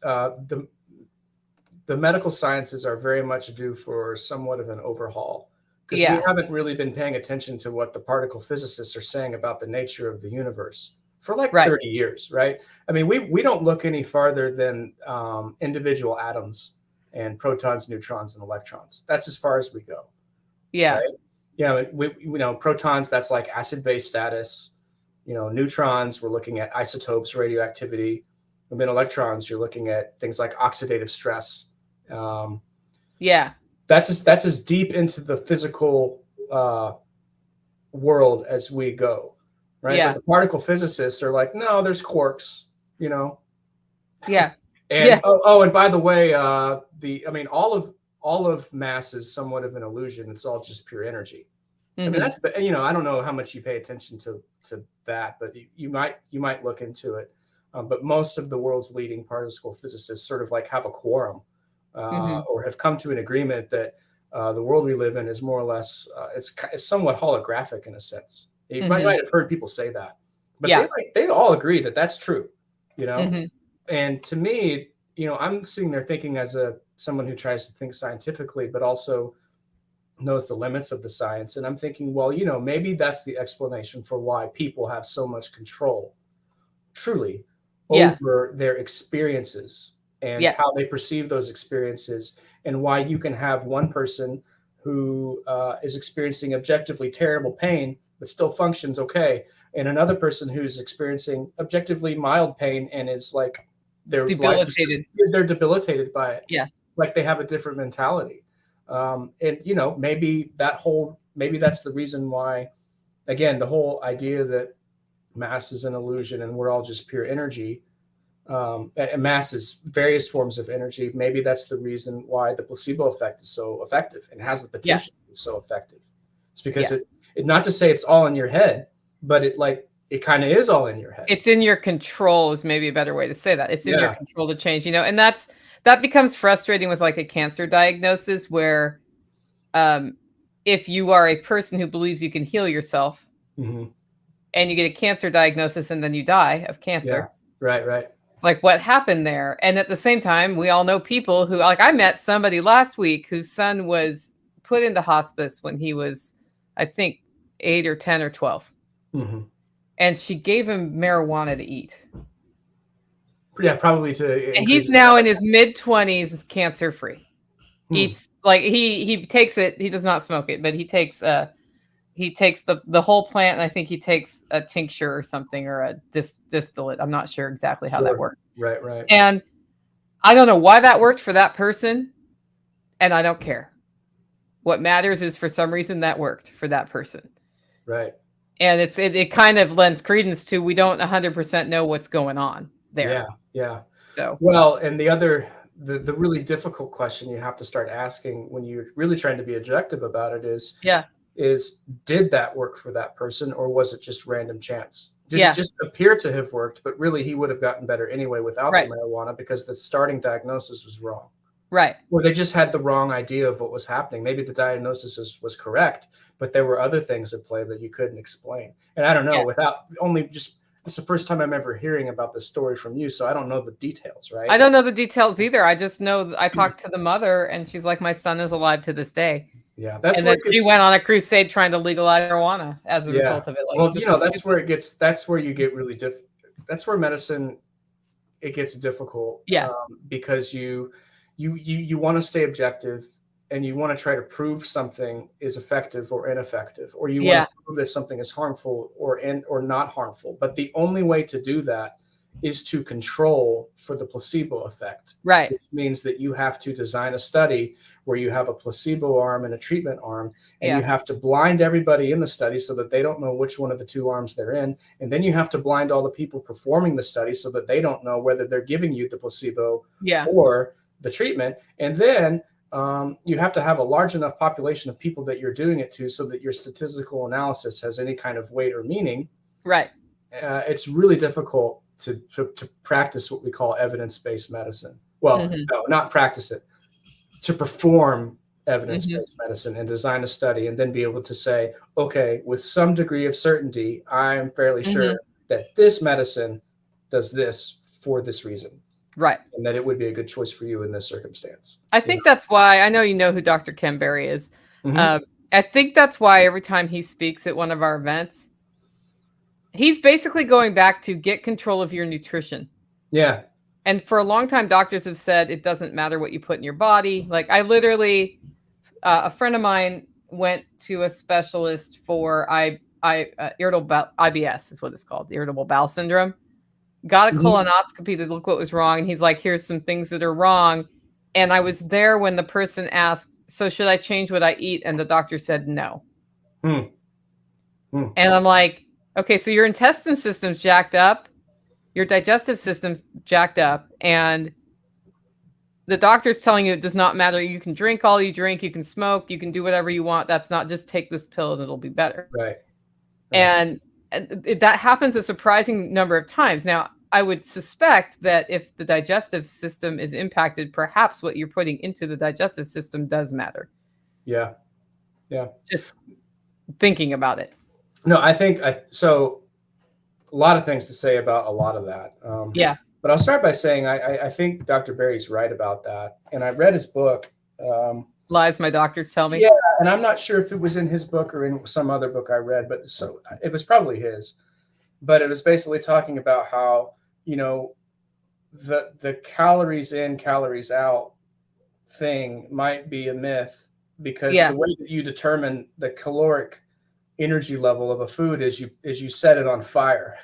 the medical sciences are very much due for somewhat of an overhaul. Because we haven't really been paying attention to what the particle physicists are saying about the nature of the universe for 30 years, right? I mean, we don't look any farther than individual atoms and protons, neutrons, and electrons. That's as far as we go. Yeah. Right? Protons, that's like acid-base status. Neutrons, we're looking at isotopes, radioactivity. And then electrons, you're looking at things like oxidative stress. That's as deep into the physical world as we go, right? Yeah. But the particle physicists are like, no, there's quarks, Yeah. And and by the way, all of mass is somewhat of an illusion. It's all just pure energy. Mm-hmm. I mean, I don't know how much you pay attention to that, but you might look into it. But most of the world's leading particle physicists sort of like have a quorum. Or have come to an agreement that the world we live in is more or less it's somewhat holographic in a sense. You might have heard people say that, but they all agree that that's true, And to me, I'm sitting there thinking as someone who tries to think scientifically, but also knows the limits of the science, and I'm thinking, well, maybe that's the explanation for why people have so much control, truly, over their experiences. And how they perceive those experiences, and why you can have one person who is experiencing objectively terrible pain, but still functions okay, and another person who's experiencing objectively mild pain and is like they're debilitated by it. Yeah, like they have a different mentality. And maybe that's the reason why, again, the whole idea that mass is an illusion and we're all just pure energy. Mass is various forms of energy. Maybe that's the reason why the placebo effect is so effective and has the potential to be so effective. It's because it not to say it's all in your head, but it kind of is all in your head. It's in your control is maybe a better way to say that. It's in your control to change, and that becomes frustrating with like a cancer diagnosis where if you are a person who believes you can heal yourself and you get a cancer diagnosis and then you die of cancer. Right. Like what happened there. And at the same time, we all know people who, like I met somebody last week whose son was put into hospice when he was, I think, 8 or 10 or 12. And she gave him marijuana to eat. Yeah, probably to. And he's now in his mid-20s, cancer-free. Eats like he takes it. He does not smoke it, but he takes the whole plant, and I think he takes a tincture or something or a distillate. I'm not sure exactly how that works. Right. And I don't know why that worked for that person, and I don't care. What matters is for some reason that worked for that person. Right. And it kind of lends credence to we don't 100% know what's going on there. Yeah. So well, and the other the really difficult question you have to start asking when you're really trying to be objective about it is did that work for that person, or was it just random chance? Did it just appear to have worked, but really he would have gotten better anyway without the marijuana because the starting diagnosis was wrong? Right. Or they just had the wrong idea of what was happening. Maybe the diagnosis was correct, but there were other things at play that you couldn't explain. And I don't know, without only just, it's the first time I'm ever hearing about this story from you, so I don't know the details, right? I don't know the details either. I just know I talked to the mother, and she's like, my son is alive to this day. Yeah, and then she went on a crusade trying to legalize marijuana as a result of it. Like, well, that's where it gets. That's where you get really that's where medicine it gets difficult. Because you want to stay objective, and you want to try to prove something is effective or ineffective, or you want to prove that something is harmful or not harmful. But the only way to do that is to control for the placebo effect. Right. Which means that you have to design a study where you have a placebo arm and a treatment arm, and you have to blind everybody in the study so that they don't know which one of the two arms they're in. And then you have to blind all the people performing the study so that they don't know whether they're giving you the placebo or the treatment. And then you have to have a large enough population of people that you're doing it to so that your statistical analysis has any kind of weight or meaning. Right. It's really difficult to practice what we call evidence-based medicine. Well, no, not practice it. To perform evidence-based medicine and design a study and then be able to say, okay, with some degree of certainty, I'm fairly sure that this medicine does this for this reason. Right. And that it would be a good choice for you in this circumstance. I think that's why, I know you know who Dr. Ken Berry is. I think that's why every time he speaks at one of our events, he's basically going back to get control of your nutrition. Yeah. And for a long time, doctors have said it doesn't matter what you put in your body. Like I literally, a friend of mine went to a specialist for irritable IBS is what it's called, the irritable bowel syndrome. Got a colonoscopy to look what was wrong. And he's like, here's some things that are wrong. And I was there when the person asked, so should I change what I eat? And the doctor said no. And I'm like, okay, so your intestine system's jacked up. Your digestive system's jacked up, and the doctor's telling you it does not matter. You can drink all you drink, you can smoke, you can do whatever you want. That's not just take this pill and it'll be better. Right. And that happens a surprising number of times. Now, I would suspect that if the digestive system is impacted, perhaps what you're putting into the digestive system does matter. Yeah. Yeah. Just thinking about it. No, I think so. A lot of things to say about a lot of that. But I'll start by saying I think Dr. Berry's right about that. And I read his book. Lies my doctors tell me. Yeah, and I'm not sure if it was in his book or in some other book I read, but so it was probably his. But it was basically talking about how, you know, the calories in, calories out thing might be a myth because the way that you determine the caloric energy level of a food is you set it on fire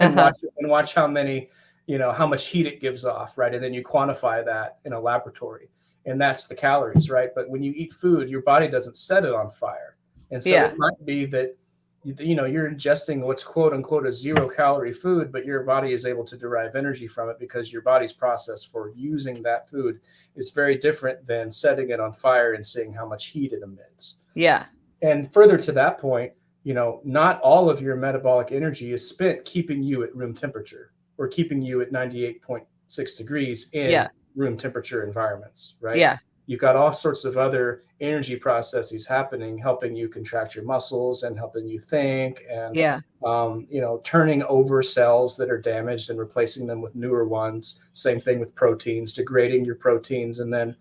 and watch how many, you know, how much heat it gives off, right? And then you quantify that in a laboratory, and that's the calories, right? But when you eat food, your body doesn't set it on fire, and so it might be that you know you're ingesting what's quote unquote a 0-calorie food, but your body is able to derive energy from it because your body's process for using that food is very different than setting it on fire and seeing how much heat it emits. Yeah. And further to that point, you know, not all of your metabolic energy is spent keeping you at room temperature or keeping you at 98.6 degrees in room temperature environments, right? Yeah. You've got all sorts of other energy processes happening, helping you contract your muscles and helping you think and, you know, turning over cells that are damaged and replacing them with newer ones. Same thing with proteins, degrading your proteins and then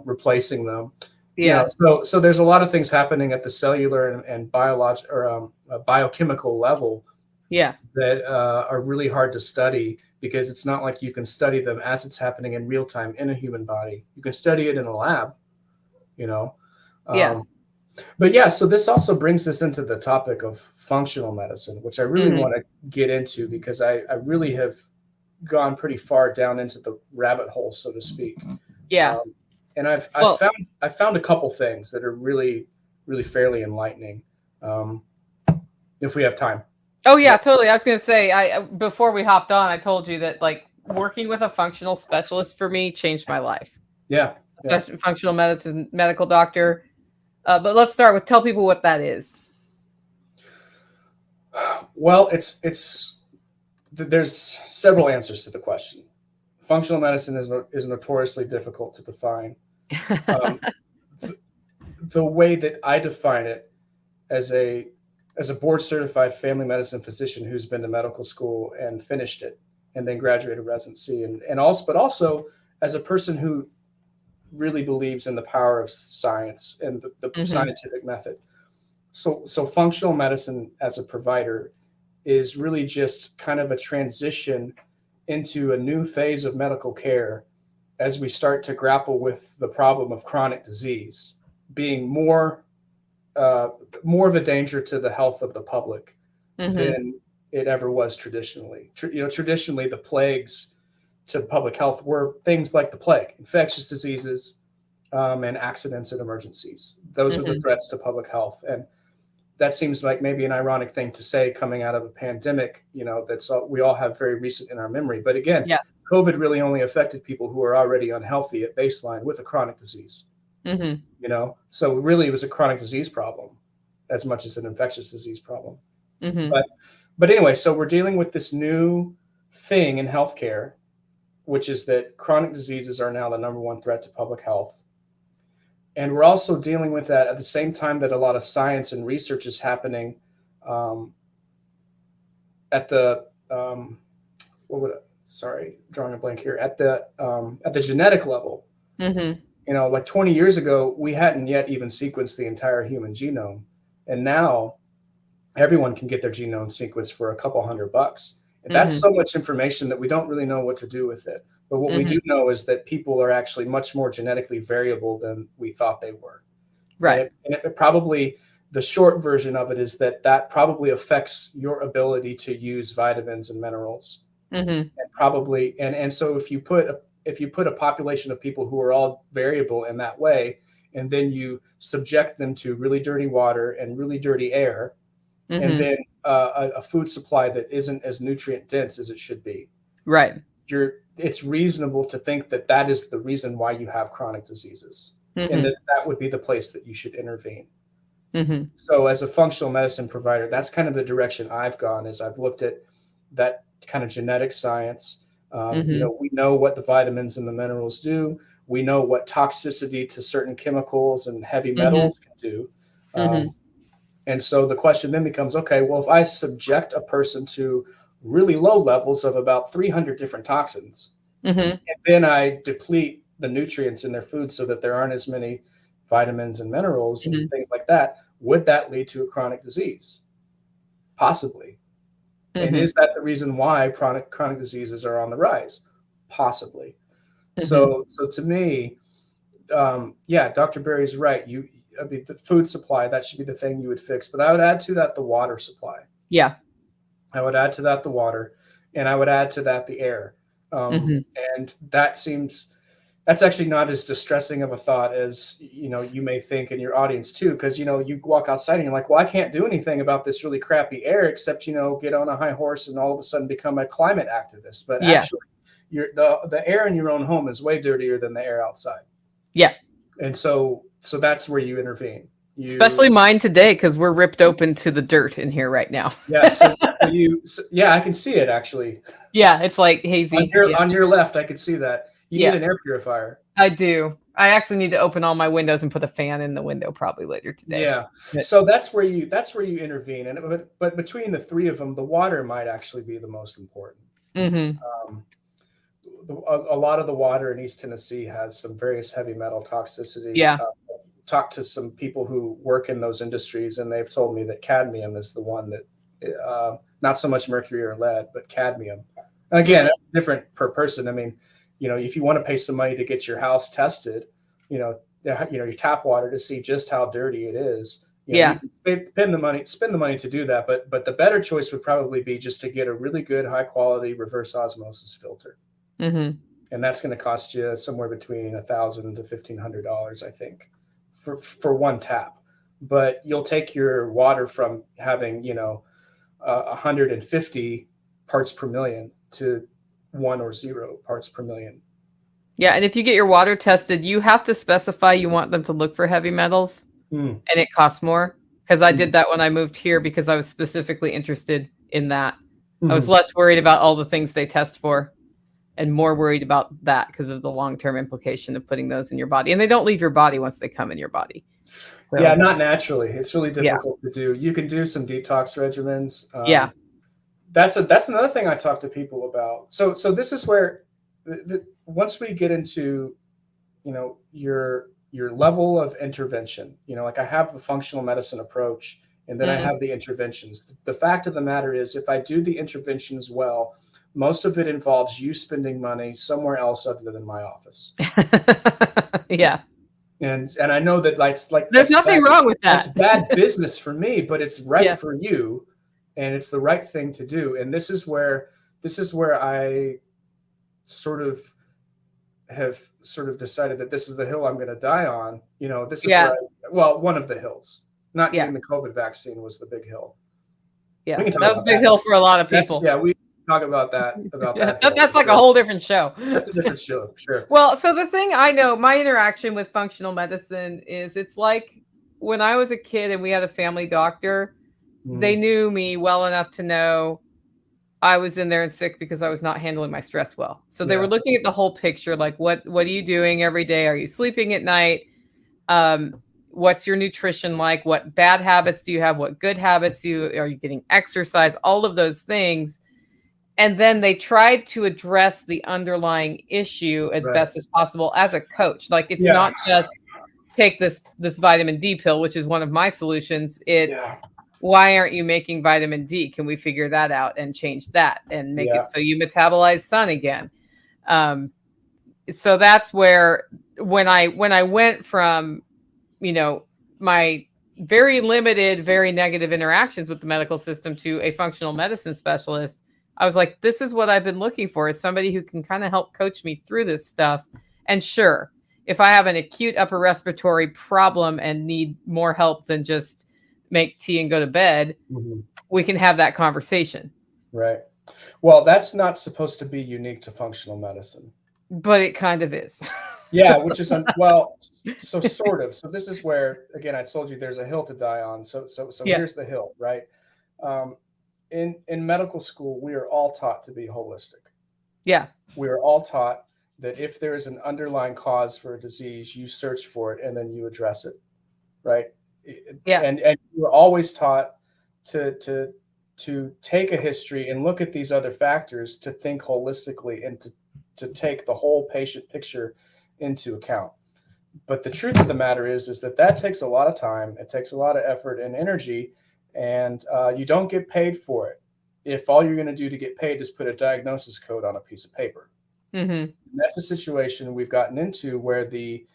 replacing them. Yeah. You know, so there's a lot of things happening at the cellular and biochemical level. Yeah. That are really hard to study because it's not like you can study them as it's happening in real time in a human body. You can study it in a lab, you know. But yeah, so this also brings us into the topic of functional medicine, which I really want to get into because I really have gone pretty far down into the rabbit hole, so to speak. Yeah. And I've found a couple things that are really, really fairly enlightening. If we have time. Oh yeah, totally. I was going to say, before we hopped on, I told you that like working with a functional specialist for me changed my life. Yeah. Functional medicine, medical doctor. But let's start with tell people what that is. Well, there's several answers to the question. Functional medicine is notoriously difficult to define. The way that I define it as a board certified family medicine physician who's been to medical school and finished it and then graduated residency and also as a person who really believes in the power of science and the scientific method. So functional medicine as a provider is really just kind of a transition into a new phase of medical care as we start to grapple with the problem of chronic disease being more of a danger to the health of the public than it ever was traditionally. Traditionally, the plagues to public health were things like the plague, infectious diseases, and accidents and emergencies. Those are the threats to public health. And that seems like maybe an ironic thing to say coming out of a pandemic, that's we all have very recent in our memory. But again, COVID really only affected people who are already unhealthy at baseline with a chronic disease. So really it was a chronic disease problem as much as an infectious disease problem. But anyway, so we're dealing with this new thing in healthcare, which is that chronic diseases are now the number one threat to public health. And we're also dealing with that at the same time that a lot of science and research is happening at the drawing a blank here, at the genetic level. Like 20 years ago, we hadn't yet even sequenced the entire human genome. And now everyone can get their genome sequenced for a couple $100. And that's so much information that we don't really know what to do with it. But what we do know is that people are actually much more genetically variable than we thought they were. Right. And it probably, the short version of it is that probably affects your ability to use vitamins and minerals. And probably, and so if you put a population of people who are all variable in that way, and then you subject them to really dirty water and really dirty air, and then a food supply that isn't as nutrient dense as it should be. Right. It's reasonable to think that is the reason why you have chronic diseases, and that would be the place that you should intervene. So as a functional medicine provider, that's kind of the direction I've gone, is I've looked at that kind of genetic science. We know what the vitamins and the minerals do. We know what toxicity to certain chemicals and heavy metals can do. And so the question then becomes, okay, well, if I subject a person to really low levels of about 300 different toxins, and then I deplete the nutrients in their food so that there aren't as many vitamins and minerals and things like that, would that lead to a chronic disease? Possibly. And is that the reason why chronic diseases are on the rise? Possibly. So to me, Dr. Berry's right. The food supply, that should be the thing you would fix. But I would add to that the water supply. Yeah. I would add to that the water, and I would add to that the air. And that's actually not as distressing of a thought as, you may think in your audience too, because, you walk outside and you're like, well, I can't do anything about this really crappy air except, get on a high horse and all of a sudden become a climate activist. But actually, the air in your own home is way dirtier than the air outside. Yeah. And so that's where you intervene. Especially mine today, because we're ripped open to the dirt in here right now. Yeah. So I can see it actually. Yeah. It's like hazy. On your left, I could see that. You need an air purifier. I do. I actually need to open all my windows and put a fan in the window probably later today. Yeah. So that's where you intervene. But between the three of them, the water might actually be the most important. A lot of the water in East Tennessee has some various heavy metal toxicity. Yeah. Talked to some people who work in those industries, and they've told me that cadmium is the one that, not so much mercury or lead, but cadmium. And again, that's different per person. I mean, if you want to pay some money to get your house tested, your tap water to see just how dirty it is. You spend the money to do that. But the better choice would probably be just to get a really good, high quality reverse osmosis filter. And that's going to cost you somewhere between $1,000 to $1,500, I think, for one tap. But you'll take your water from having 150 parts per million to 1 or 0 parts per million. Yeah, and if you get your water tested, you have to specify you want them to look for heavy metals, and it costs more. Because I did that when I moved here because I was specifically interested in that. I was less worried about all the things they test for and more worried about that because of the long-term implication of putting those in your body. And they don't leave your body once they come in your body. So, yeah, not naturally. It's really difficult to do. You can do some detox regimens. Yeah. That's another thing I talk to people about. So this is where once we get into, your level of intervention, like I have the functional medicine approach, and then I have the interventions. The fact of the matter is, if I do the interventions well, most of it involves you spending money somewhere else other than my office. Yeah. And I know that there's nothing wrong with that. It's bad business for me, but it's right for you, and it's the right thing to do. And this is where I have decided that this is the hill I'm going to die on. This is one of the hills. Not getting the COVID vaccine was the big hill. Yeah, that was a big hill for a lot of people. We talk about that. That's like a whole different show. That's a different show, sure. Well, so the thing I know, my interaction with functional medicine is it's like when I was a kid and we had a family doctor, they knew me well enough to know I was in there and sick because I was not handling my stress well. So they were looking at the whole picture, like what are you doing every day? Are you sleeping at night? What's your nutrition like? What bad habits do you have? What good habits are you getting exercise? All of those things. And then they tried to address the underlying issue as best as possible as a coach. Like it's not just take this vitamin D pill, which is one of my solutions. It's why aren't you making vitamin D? Can we figure that out and change that and make it so you metabolize sun again? So that's where when I went from, my very limited, very negative interactions with the medical system to a functional medicine specialist, I was like, this is what I've been looking for, is somebody who can kind of help coach me through this stuff. And sure, if I have an acute upper respiratory problem and need more help than just make tea and go to bed, we can have that conversation. Right. Well, that's not supposed to be unique to functional medicine. But it kind of is. Yeah, which is, so sort of. So this is where, again, I told you there's a hill to die on. So here's the hill, right? In medical school, we are all taught to be holistic. Yeah. We are all taught that if there is an underlying cause for a disease, you search for it and then you address it, right? Yeah. And you're always taught to take a history and look at these other factors, to think holistically and to take the whole patient picture into account. But the truth of the matter is that takes a lot of time. It takes a lot of effort and energy, and you don't get paid for it if all you're going to do to get paid is put a diagnosis code on a piece of paper. And that's a situation we've gotten into where the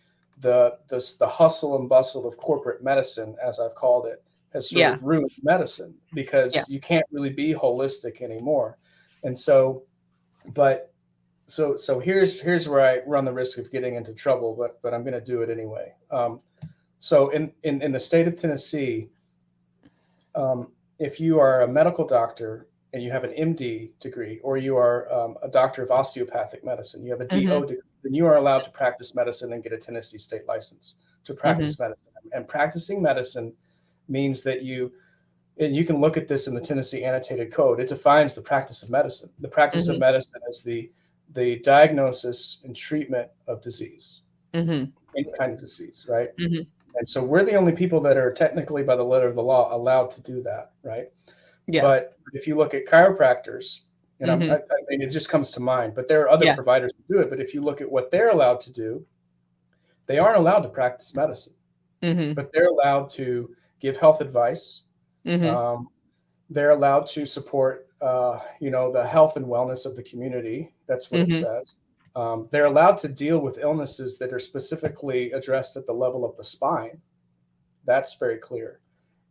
hustle and bustle of corporate medicine, as I've called it, has sort of ruined medicine, because you can't really be holistic anymore. And so here's where I run the risk of getting into trouble, but I'm going to do it anyway. So in the state of Tennessee, if you are a medical doctor and you have an MD degree, or you are a doctor of osteopathic medicine, you have a DO degree, then you are allowed to practice medicine and get a Tennessee state license to practice medicine. And practicing medicine means that and you can look at this in the Tennessee Annotated Code. It defines the practice of medicine. The practice of medicine is the diagnosis and treatment of disease, any kind of disease, right? And so we're the only people that are technically, by the letter of the law, allowed to do that, right? Yeah. But if you look at chiropractors, and I mean, it just comes to mind, but there are other providers who do it. But if you look at what they're allowed to do, they aren't allowed to practice medicine, but they're allowed to give health advice. They're allowed to support, the health and wellness of the community. That's what it says. They're allowed to deal with illnesses that are specifically addressed at the level of the spine. That's very clear.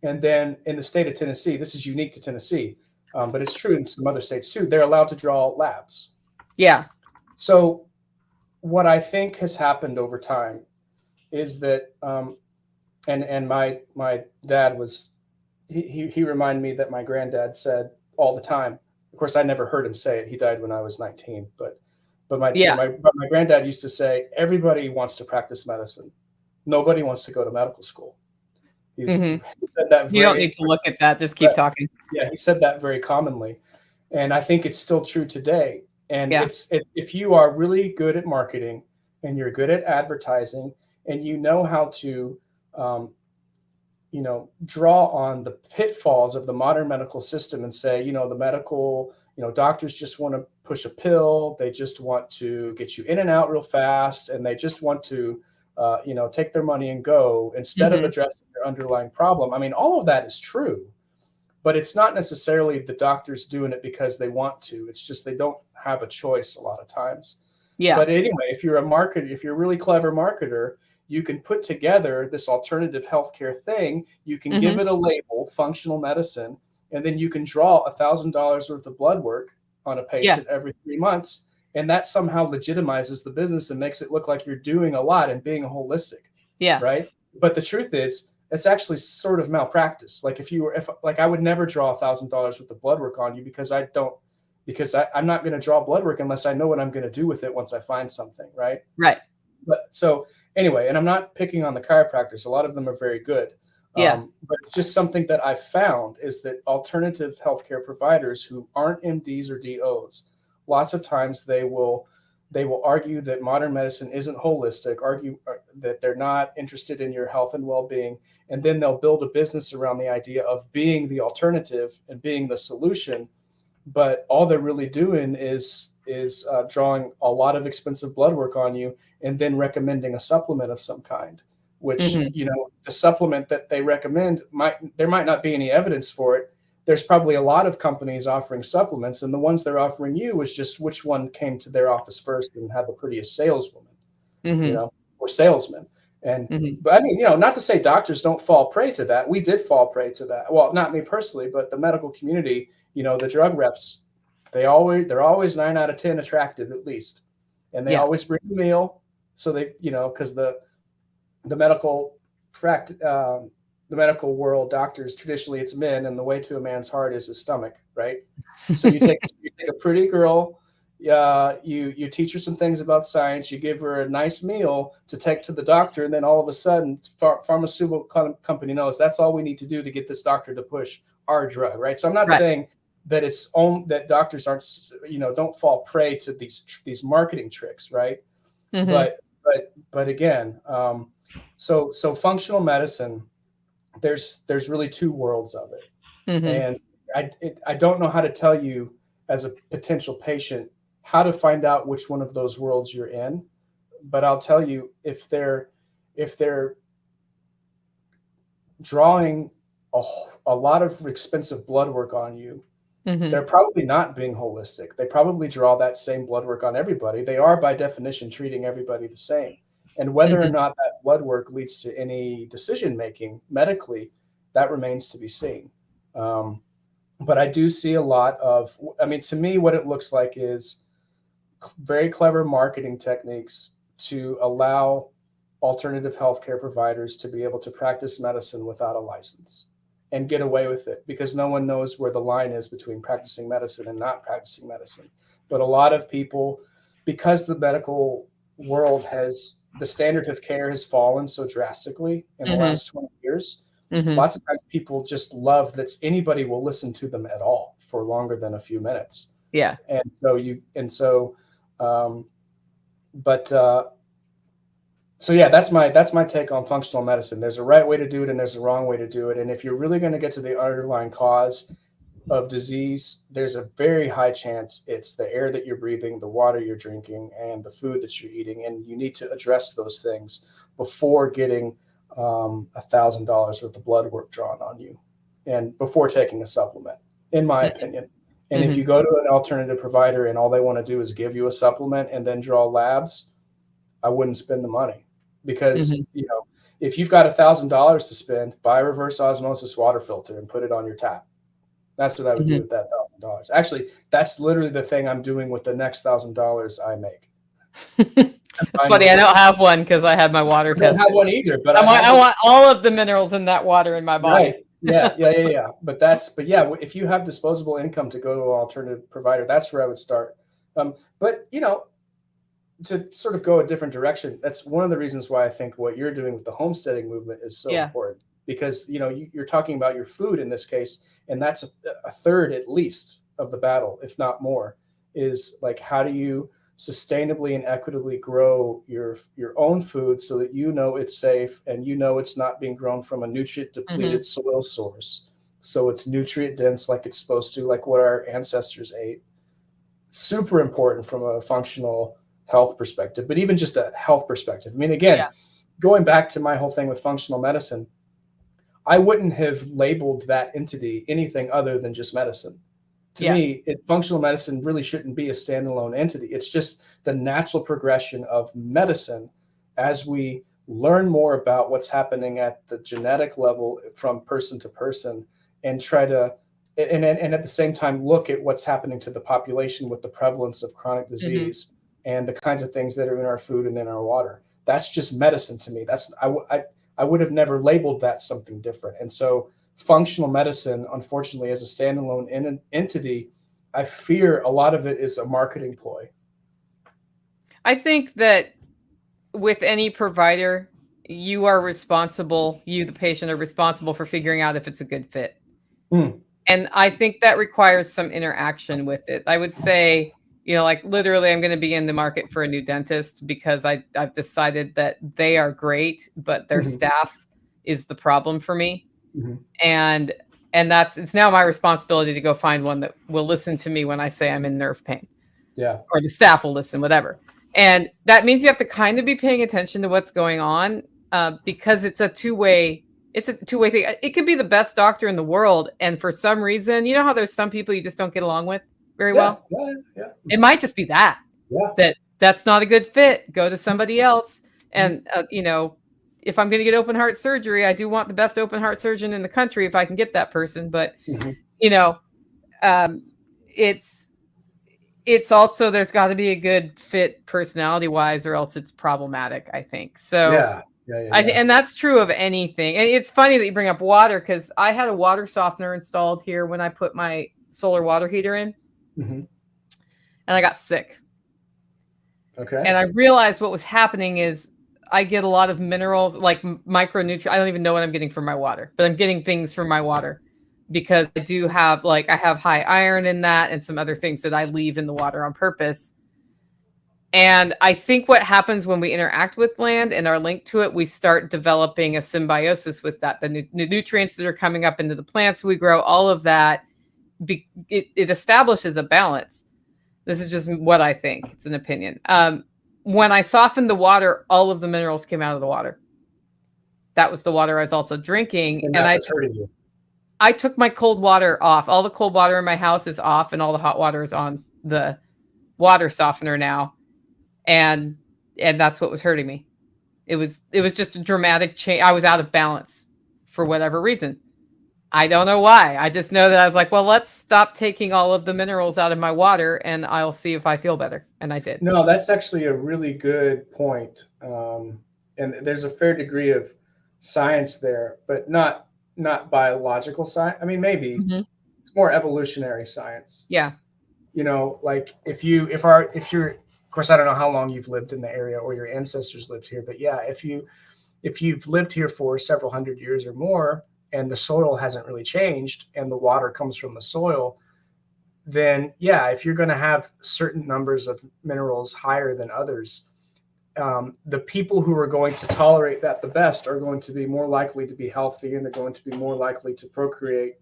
And then in the state of Tennessee, this is unique to Tennessee, but it's true in some other states too, they're allowed to draw labs. Yeah. So what I think has happened over time is that, and my dad was, he reminded me that my granddad said all the time, Of course, I never heard him say it. He died when I was 19. But my Yeah. my granddad used to say, everybody wants to practice medicine. Nobody wants to go to medical school. He said that You don't need to look at that. Just keep talking. Yeah, he said that very commonly. And I think it's still true today. And if you are really good at marketing and you're good at advertising and you know how to, draw on the pitfalls of the modern medical system and say, the medical, doctors just want to push a pill. They just want to get you in and out real fast. And they just want to, take their money and go instead of addressing their underlying problem. I mean, all of that is true. But it's not necessarily the doctors doing it because they want to. It's just they don't have a choice a lot of times. Yeah. But anyway, if you're a marketer, if you're a really clever marketer, you can put together this alternative healthcare thing. You can give it a label, functional medicine, and then you can draw $1,000 worth of blood work on a patient every 3 months. And that somehow legitimizes the business and makes it look like you're doing a lot and being holistic. Yeah. Right. But the truth is, it's actually sort of malpractice. Like I would never draw $1,000 worth of blood work on you because I'm not going to draw blood work unless I know what I'm going to do with it once I find something. Right. Right. But so anyway, and I'm not picking on the chiropractors. A lot of them are very good. Yeah. But it's just something that I've found is that alternative healthcare providers who aren't MDs or DOs, lots of times they will argue that modern medicine isn't holistic, argue that they're not interested in your health and well-being, and then they'll build a business around the idea of being the alternative and being the solution. But all they're really doing is drawing a lot of expensive blood work on you and then recommending a supplement of some kind, which, the supplement that they recommend, there might not be any evidence for it. There's probably a lot of companies offering supplements, and the ones they're offering you was just which one came to their office first and had the prettiest saleswoman, or salesman. And but I mean, not to say doctors don't fall prey to that. We did fall prey to that. Well, not me personally, but the medical community, the drug reps, they're always 9 out of 10 attractive at least, and they always bring a meal. So they, because the medical practice. The medical world, doctors, traditionally it's men, and the way to a man's heart is his stomach, right? So you take a pretty girl, you teach her some things about science, you give her a nice meal to take to the doctor, and then all of a sudden, pharmaceutical company knows that's all we need to do to get this doctor to push our drug, right? So I'm not saying that that doctors aren't, don't fall prey to these marketing tricks, right? But again, so functional medicine. There's really two worlds of it. And I don't know how to tell you as a potential patient how to find out which one of those worlds you're in. But I'll tell you, if they're drawing a lot of expensive blood work on you, they're probably not being holistic. They probably draw that same blood work on everybody. They are by definition treating everybody the same. And whether or not that blood work leads to any decision-making medically, that remains to be seen. But I do see a lot of, to me, what it looks like is very clever marketing techniques to allow alternative healthcare providers to be able to practice medicine without a license and get away with it, because no one knows where the line is between practicing medicine and not practicing medicine. But a lot of people, because the medical world the standard of care has fallen so drastically in the last 20 years. Lots of times people just love that anybody will listen to them at all for longer than a few minutes. Yeah. So yeah, that's my take on functional medicine. There's a right way to do it and there's a wrong way to do it. And if you're really going to get to the underlying cause of disease, there's a very high chance it's the air that you're breathing, the water you're drinking, and the food that you're eating. And you need to address those things before getting $1,000 worth of blood work drawn on you and before taking a supplement, in my opinion. And if you go to an alternative provider and all they want to do is give you a supplement and then draw labs, I wouldn't spend the money, because if you've got $1,000 to spend, buy a reverse osmosis water filter and put it on your tap. That's what I would do with that $1,000. Actually, that's literally the thing I'm doing with the next $1,000 I make. It's funny. I don't have one because I had my water tested. I don't have one either, but I want all of the minerals in that water in my body. Right. Yeah. But yeah, if you have disposable income to go to an alternative provider, that's where I would start. But to sort of go a different direction, that's one of the reasons why I think what you're doing with the homesteading movement is so important, because you're talking about your food in this case, and that's a third at least of the battle, if not more, is like, how do you sustainably and equitably grow your own food so that it's safe, and it's not being grown from a nutrient depleted soil source, so it's nutrient dense like it's supposed to, like what our ancestors ate. Super important from a functional health perspective, but even just a health perspective. I mean, again, going back to my whole thing with functional medicine, I wouldn't have labeled that entity anything other than just medicine. To me, functional medicine really shouldn't be a standalone entity. It's just the natural progression of medicine as we learn more about what's happening at the genetic level from person to person, and try to, and at the same time, look at what's happening to the population with the prevalence of chronic disease and the kinds of things that are in our food and in our water. That's just medicine to me. I would have never labeled that something different. And so functional medicine, unfortunately, as a standalone entity, I fear a lot of it is a marketing ploy. I think that with any provider, you are responsible, you, the patient, are responsible for figuring out if it's a good fit. And I think that requires some interaction with it. I would say, like literally, I'm going to be in the market for a new dentist because I've decided that they are great, but their staff is the problem for me. And it's now my responsibility to go find one that will listen to me when I say I'm in nerve pain. Or the staff will listen, whatever. And that means you have to kind of be paying attention to what's going on, because it's a two-way thing. It could be the best doctor in the world, and for some reason, you know how there's some people you just don't get along with very well? It might just be that's not a good fit. Go to somebody else. And if I'm going to get open heart surgery, I do want the best open heart surgeon in the country if I can get that person. But it's also, there's got to be a good fit personality wise, or else it's problematic, I think. So and that's true of anything. And it's funny that you bring up water, because I had a water softener installed here when I put my solar water heater in, and I got sick. And I realized what was happening is I get a lot of minerals, like micronutrients. I don't even know what I'm getting from my water, but I'm getting things from my water because I do have, I have high iron in that and some other things that I leave in the water on purpose. And I think what happens when we interact with land and are linked to it, we start developing a symbiosis with that. The nutrients that are coming up into the plants we grow, all of that, it establishes a balance. This is just what I think. It's an opinion. When I softened the water, all of the minerals came out of the water. That was the water I was also drinking. And I took my cold water off. All the cold water in my house is off, and all the hot water is on the water softener now. And that's what was hurting me. It was just a dramatic change. I was out of balance for whatever reason. I don't know why. I just know that I was like, well, let's stop taking all of the minerals out of my water and I'll see if I feel better. And I did. No, that's actually a really good point. And there's a fair degree of science there, but not biological science. I mean, maybe it's more evolutionary science. Yeah. Like if you're, of course, I don't know how long you've lived in the area or your ancestors lived here, but yeah, if you've lived here for several hundred years or more, and the soil hasn't really changed and the water comes from the soil, then yeah, if you're going to have certain numbers of minerals higher than others, the people who are going to tolerate that the best are going to be more likely to be healthy, and they're going to be more likely to procreate,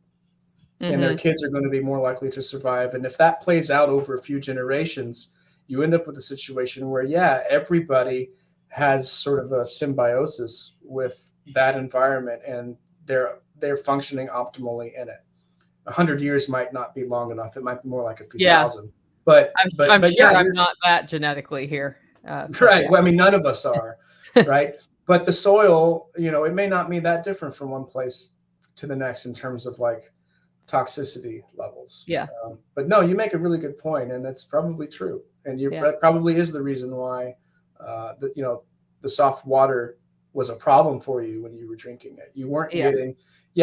and their kids are going to be more likely to survive. And if that plays out over a few generations, you end up with a situation where, yeah, everybody has sort of a symbiosis with that environment, and they're functioning optimally in it. 100 years might not be long enough. It might be more like a few thousand. But I'm sure I'm not that genetically here. Right. Yeah. Well, I mean, none of us are, right? But the soil, it may not be that different from one place to the next in terms of like toxicity levels. Yeah. But no, you make a really good point, and that's probably true. And that probably is the reason why, the soft water was a problem for you when you were drinking it. You weren't getting,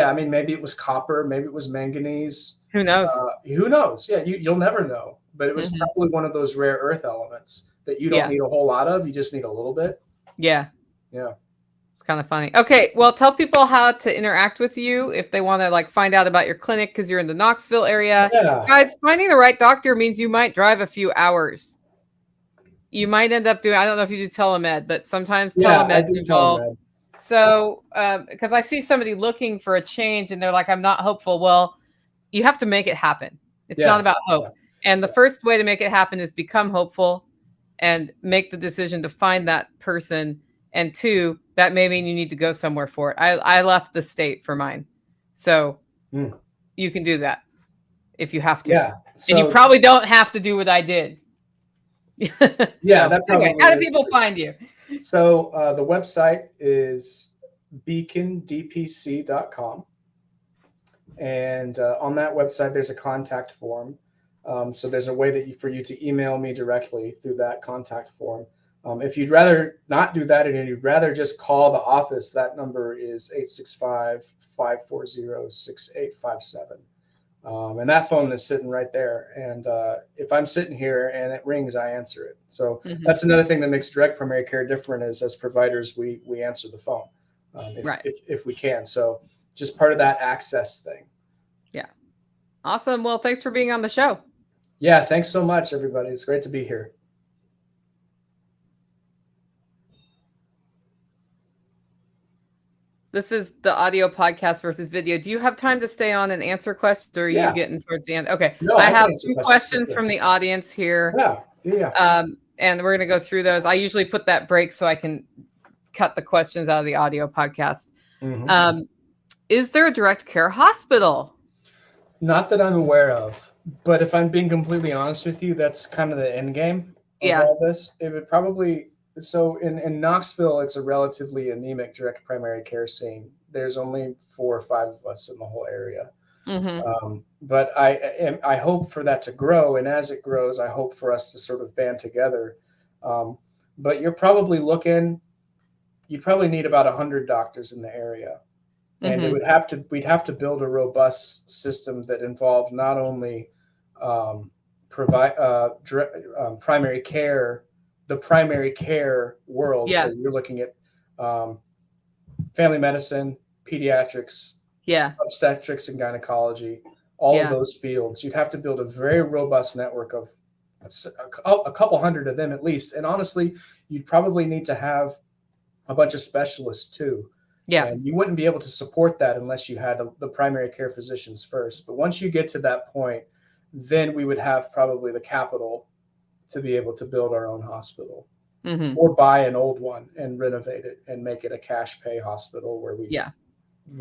I mean, maybe it was copper, maybe it was manganese. Who knows? Who knows? Yeah, you'll never know. But it was probably one of those rare earth elements that you don't need a whole lot of. You just need a little bit. Yeah. Yeah. It's kind of funny. Okay, well, tell people how to interact with you if they want to like find out about your clinic because you're in the Knoxville area. Yeah. Guys, finding the right doctor means you might drive a few hours. You might end up doing, I don't know if you do telemed, but sometimes telemed is involved. Telemed. So, because I see somebody looking for a change and they're like, I'm not hopeful. Well, you have to make it happen. It's not about hope. Yeah. And the first way to make it happen is become hopeful and make the decision to find that person. And 2, that may mean you need to go somewhere for it. I left the state for mine. So you can do that if you have to. Yeah. So, and you probably don't have to do what I did. Yeah. So, that probably anyway, how do people find you? So the website is beacondpc.com. And on that website, there's a contact form. So there's a way for you to email me directly through that contact form. If you'd rather not do that and you'd rather just call the office, that number is 865-540-6857. And that phone is sitting right there. And if I'm sitting here and it rings, I answer it. So that's another thing that makes direct primary care different is as providers, we answer the phone if we can. So just part of that access thing. Yeah. Awesome. Well, thanks for being on the show. Yeah. Thanks so much, everybody. It's great to be here. This is the audio podcast versus video. Do you have time to stay on and answer questions, or are you getting towards the end? Okay. No, I have 2 questions from the audience here. Yeah. And we're going to go through those. I usually put that break so I can cut the questions out of the audio podcast. Is there a direct care hospital? Not that I'm aware of, but if I'm being completely honest with you, that's kind of the end game of all this. It would probably... So in Knoxville, it's a relatively anemic direct primary care scene. There's only 4 or 5 of us in the whole area. But I hope for that to grow. And as it grows, I hope for us to sort of band together. But you'd probably need about 100 doctors in the area. And we'd have to build a robust system that involved not only primary care, the primary care world. So you're looking at family medicine, pediatrics, obstetrics and gynecology, all of those fields. You'd have to build a very robust network of a couple hundred of them at least. And honestly, you'd probably need to have a bunch of specialists too. Yeah. And you wouldn't be able to support that unless you had the primary care physicians first. But once you get to that point, then we would have probably the capital to be able to build our own hospital or buy an old one and renovate it and make it a cash pay hospital where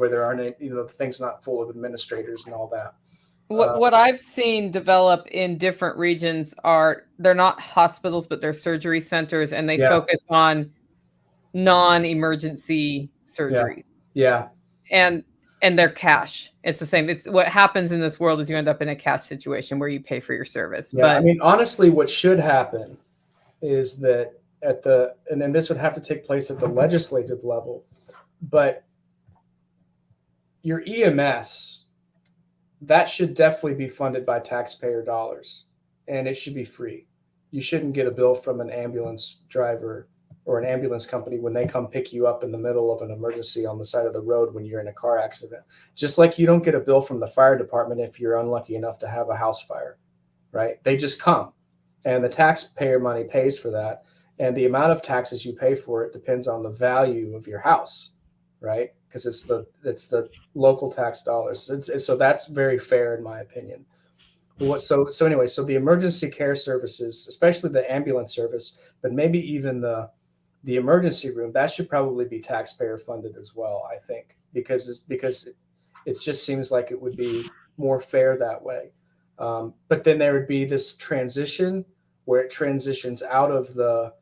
there aren't, things not full of administrators and all that. What I've seen develop in different regions they're not hospitals, but they're surgery centers, and they focus on non-emergency surgeries. Yeah. And they're cash. It's the same. It's what happens in this world is you end up in a cash situation where you pay for your service. Yeah, but I mean, honestly, what should happen is that and then this would have to take place at the legislative level, but your EMS, that should definitely be funded by taxpayer dollars, and it should be free. You shouldn't get a bill from an ambulance driver or an ambulance company when they come pick you up in the middle of an emergency on the side of the road when you're in a car accident. Just like you don't get a bill from the fire department if you're unlucky enough to have a house fire, right? They just come, and the taxpayer money pays for that. And the amount of taxes you pay for it depends on the value of your house, right? Because it's the local tax dollars. So that's very fair in my opinion. So anyway, so the emergency care services, especially the ambulance service, but maybe even the emergency room, that should probably be taxpayer funded as well, I think, because it just seems like it would be more fair that way. But then there would be this transition where it transitions out of the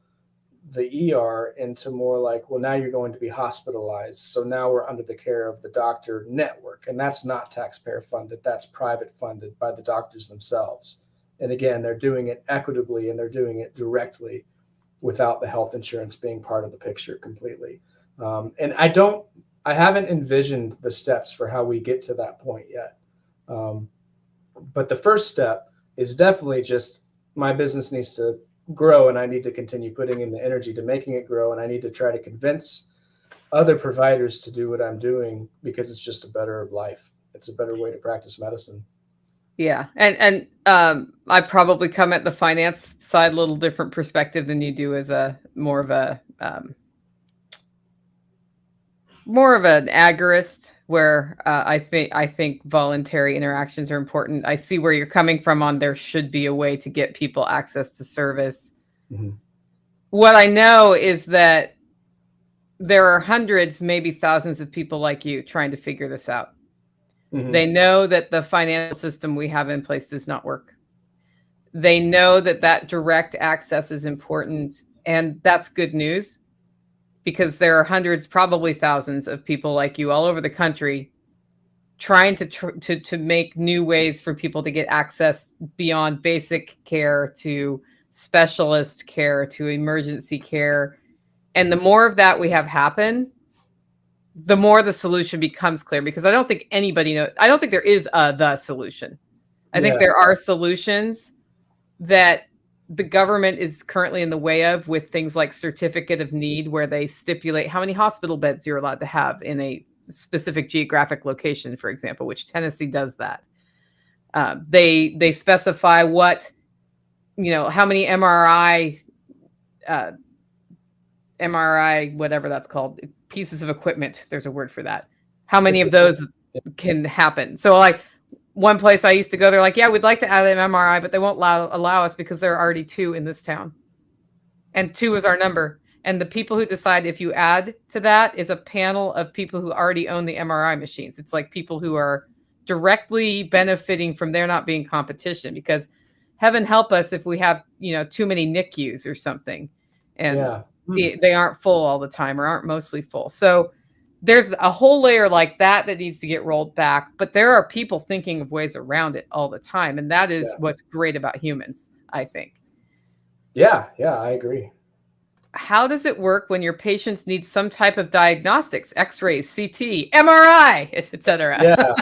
ER into more like, well, now you're going to be hospitalized. So now we're under the care of the doctor network, and that's not taxpayer funded. That's private funded by the doctors themselves. And again, they're doing it equitably and they're doing it directly without the health insurance being part of the picture completely. And I haven't envisioned the steps for how we get to that point yet. But the first step is definitely just my business needs to grow, and I need to continue putting in the energy to making it grow. And I need to try to convince other providers to do what I'm doing, because it's just a better life. It's a better way to practice medicine. Yeah. And I probably come at the finance side a little different perspective than you do, as a more of an agorist, where I think voluntary interactions are important. I see where you're coming from on there should be a way to get people access to service. Mm-hmm. What I know is that there are hundreds, maybe thousands of people like you trying to figure this out. Mm-hmm. They know that the financial system we have in place does not work. They know that direct access is important, and that's good news, because there are hundreds, probably thousands of people like you all over the country trying to make new ways for people to get access beyond basic care to specialist care to emergency care. And the more of that we have happen, the more the solution becomes clear, because I don't think anybody knows. I don't think there is the solution. I think there are solutions that the government is currently in the way of, with things like certificate of need, where they stipulate how many hospital beds you're allowed to have in a specific geographic location, for example, which Tennessee does that. They specify what, how many MRI, whatever that's called, pieces of equipment. There's a word for that. How many of those can happen? So like one place I used to go, they're like, yeah, we'd like to add an MRI, but they won't allow us because there are already 2 in this town. And 2 is our number. And the people who decide if you add to that is a panel of people who already own the MRI machines. It's like people who are directly benefiting from there not being competition, because heaven help us if we have, too many NICUs or something. And they aren't full all the time, or aren't mostly full. So there's a whole layer like that needs to get rolled back. But there are people thinking of ways around it all the time. And that is what's great about humans, I think. Yeah, I agree. How does it work when your patients need some type of diagnostics, x-rays, CT, MRI, etc.? Yeah,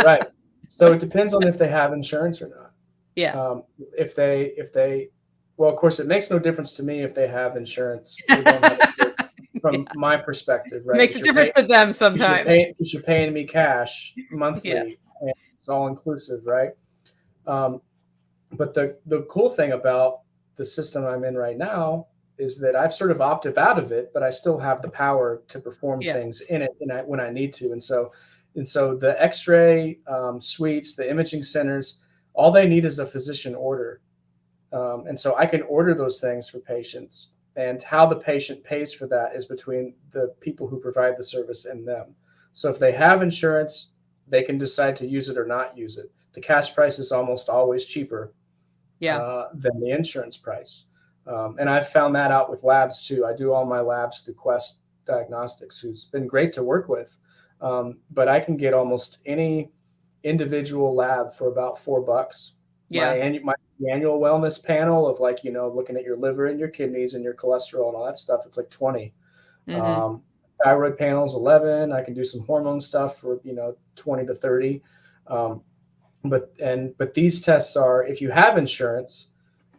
right. So it depends on if they have insurance or not. Yeah. If they, well, of course, it makes no difference to me if they have insurance or don't have insurance, from my perspective, right? Makes a difference to them sometimes. Because you're paying me cash monthly, and it's all inclusive, right? But the cool thing about the system I'm in right now is that I've sort of opted out of it, but I still have the power to perform things in it when I need to. And so the X-ray suites, the imaging centers, all they need is a physician order. And so I can order those things for patients, and how the patient pays for that is between the people who provide the service and them. So if they have insurance, they can decide to use it or not use it. The cash price is almost always cheaper than the insurance price. And I've found that out with labs too. I do all my labs through Quest Diagnostics, who's been great to work with. But I can get almost any individual lab for about $4. Yeah. My annual wellness panel of looking at your liver and your kidneys and your cholesterol and all that stuff, it's like 20. Mm-hmm. Thyroid panels, 11. I can do some hormone stuff for 20 to 30. But these tests are, if you have insurance,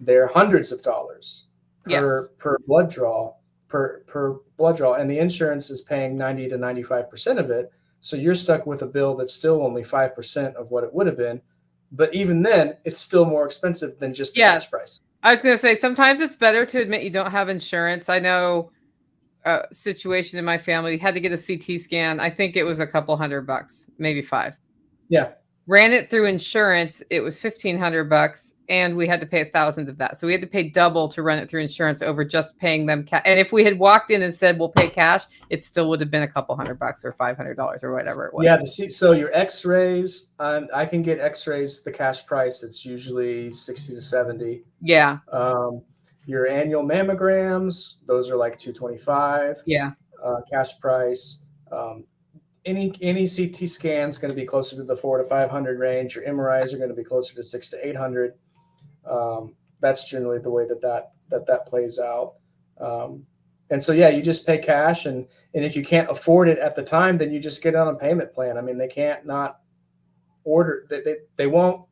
they're hundreds of dollars per blood draw, and the insurance is paying 90 to 95% of it. So you're stuck with a bill that's still only 5% of what it would have been. But even then, it's still more expensive than just the cash price. I was going to say, sometimes it's better to admit you don't have insurance. I know a situation in my family, had to get a CT scan. I think it was a couple $100, maybe $5. Yeah. Ran it through insurance. It was $1,500, and we had to pay $1,000 of that. So we had to pay double to run it through insurance over just paying them cash. And if we had walked in and said, we'll pay cash, it still would have been a couple $100 or $500 or whatever it was. Yeah. So your x-rays, I can get x-rays, the cash price, it's usually 60 to 70. Yeah. Your annual mammograms, those are like $225. Yeah. Cash price. Any CT scan is going to be closer to the $400 to $500 range. Your MRIs are going to be closer to $600 to $800. That's generally the way that plays out. And so, yeah, you just pay cash, and if you can't afford it at the time, then you just get on a payment plan. I mean, they can't not order. They won't,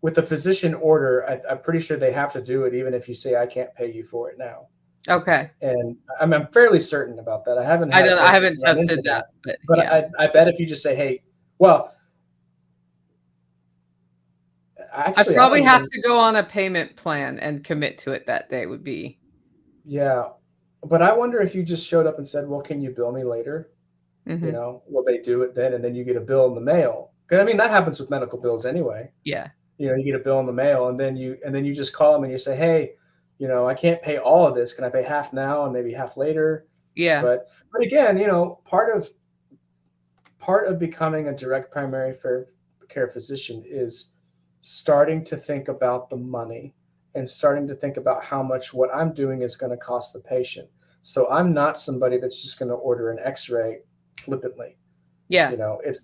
with the physician order. I'm pretty sure they have to do it, even if you say, I can't pay you for it now. Okay. And I'm fairly certain about that. I haven't tested into that, but yeah. I bet if you just say, hey, well, actually, I probably have to go on a payment plan and commit to it that day would be. Yeah. But I wonder if you just showed up and said, well, can you bill me later? You know, will they do it then? And then you get a bill in the mail. Because I mean, that happens with medical bills anyway. Yeah. You know, you get a bill in the mail, and then you just call them and you say, hey, you know, I can't pay all of this. Can I pay half now and maybe half later? Yeah. But again, you know, part of becoming a direct primary care physician is starting to think about the money and starting to think about how much what I'm doing is going to cost the patient. So I'm not somebody that's just going to order an X-ray flippantly. Yeah. You know, it's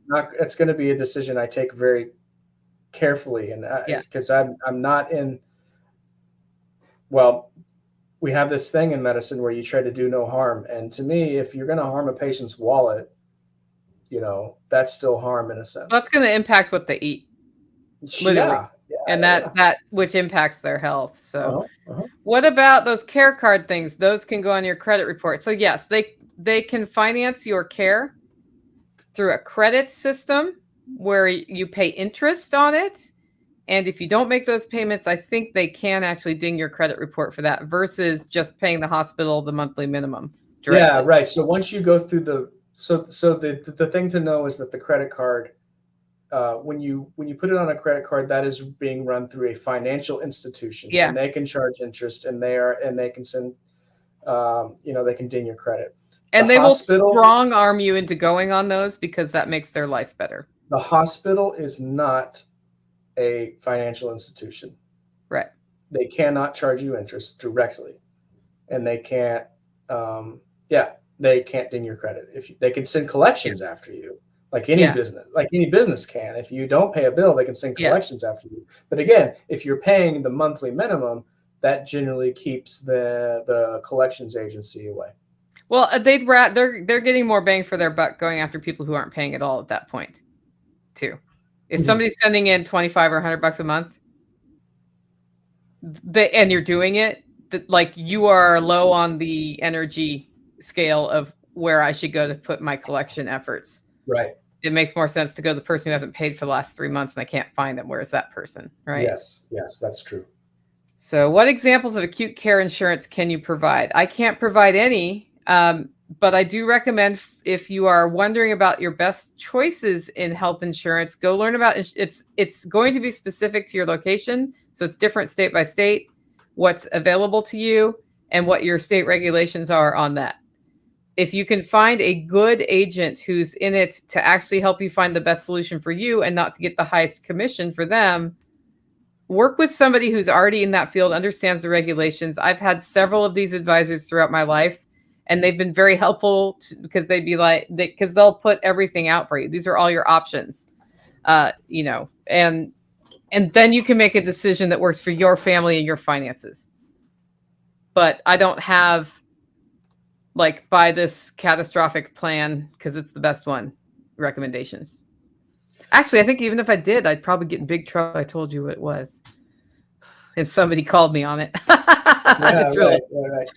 going to be a decision I take very carefully, and because I'm not in. Well, we have this thing in medicine where you try to do no harm, and to me, if you're going to harm a patient's wallet, you know, that's still harm in a sense. That's going to impact what they eat, literally, and that which impacts their health. So, what about those care card things? Those can go on your credit report. So yes, they can finance your care through a credit system where you pay interest on it. And if you don't make those payments, I think they can actually ding your credit report for that versus just paying the hospital the monthly minimum directly. Yeah, right. So once you go through the thing to know is that the credit card, when you put it on a credit card, that is being run through a financial institution, and they can charge interest, and they can send, they can ding your credit. And they will strong arm you into going on those because that makes their life better. The hospital is not a financial institution. Right. They cannot charge you interest directly, and they can't, they can't ding your credit. They can send collections after you, like any business can. If you don't pay a bill, they can send collections after you. But again, if you're paying the monthly minimum, that generally keeps the collections agency away. Well, they're getting more bang for their buck going after people who aren't paying at all at that point, too. If somebody's sending in $25 or $100 a month, and you're doing it, like you are low on the energy scale of where I should go to put my collection efforts. Right. It makes more sense to go to the person who hasn't paid for the last 3 months and I can't find them. Where is that person? Right. Yes, that's true. So what examples of acute care insurance can you provide? I can't provide any, but I do recommend if you are wondering about your best choices in health insurance, go learn about it's going to be specific to your location. So it's different state by state, what's available to you and what your state regulations are on that. If you can find a good agent who's in it to actually help you find the best solution for you and not to get the highest commission for them, work with somebody who's already in that field, understands the regulations. I've had several of these advisors throughout my life, and they've been very helpful because because they'll put everything out for you. These are all your options, and then you can make a decision that works for your family and your finances. But I don't have buy this catastrophic plan because it's the best one recommendations. Actually, I think even if I did, I'd probably get in big trouble. I told you what it was. And somebody called me on it. Right.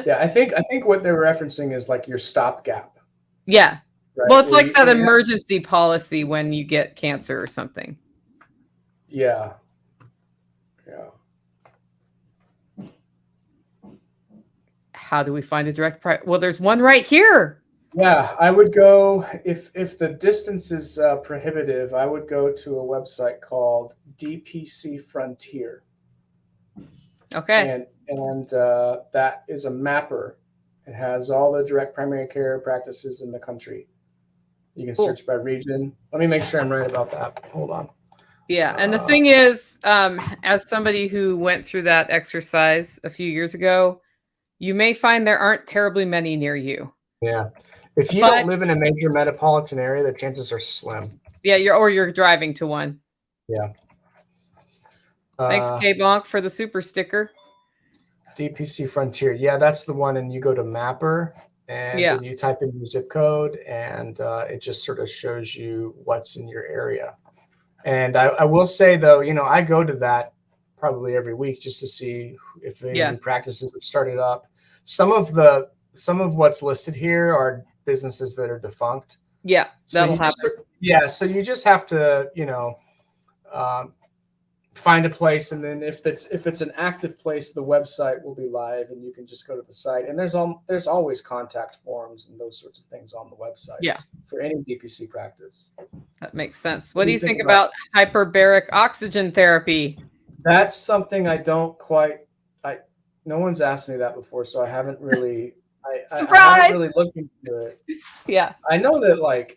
Yeah, I think what they're referencing is like your stopgap. Yeah. Right? Well, it's like that emergency policy when you get cancer or something. Yeah. How do we find a direct price? Well, there's one right here. Yeah, I would go if the distance is prohibitive. I would go to a website called DPC Frontier. Okay. And that is a mapper. It has all the direct primary care practices in the country. You can search by region. Let me make sure I'm right about that. Hold on. Yeah, and the thing is, as somebody who went through that exercise a few years ago, you may find there aren't terribly many near you. Yeah. If you don't live in a major metropolitan area, the chances are slim. Yeah, you're driving to one. Yeah. Thanks, K-Bonk, for the super sticker. DPC Frontier. Yeah, that's the one. And you go to Mapper and then you type in your zip code and it just sort of shows you what's in your area. And I will say, though, I go to that probably every week just to see if any new practices have started up. Some of what's listed here are businesses that are defunct. Yeah, that'll happen. So you just have to, find a place, and then if it's an active place, the website will be live, and you can just go to the site. And there's always contact forms and those sorts of things on the website for any DPC practice. That makes sense. What do you think about hyperbaric oxygen therapy? That's something I don't quite. No one's asked me that before, so I haven't really. Surprise! I haven't really looked into it. Yeah, I know that,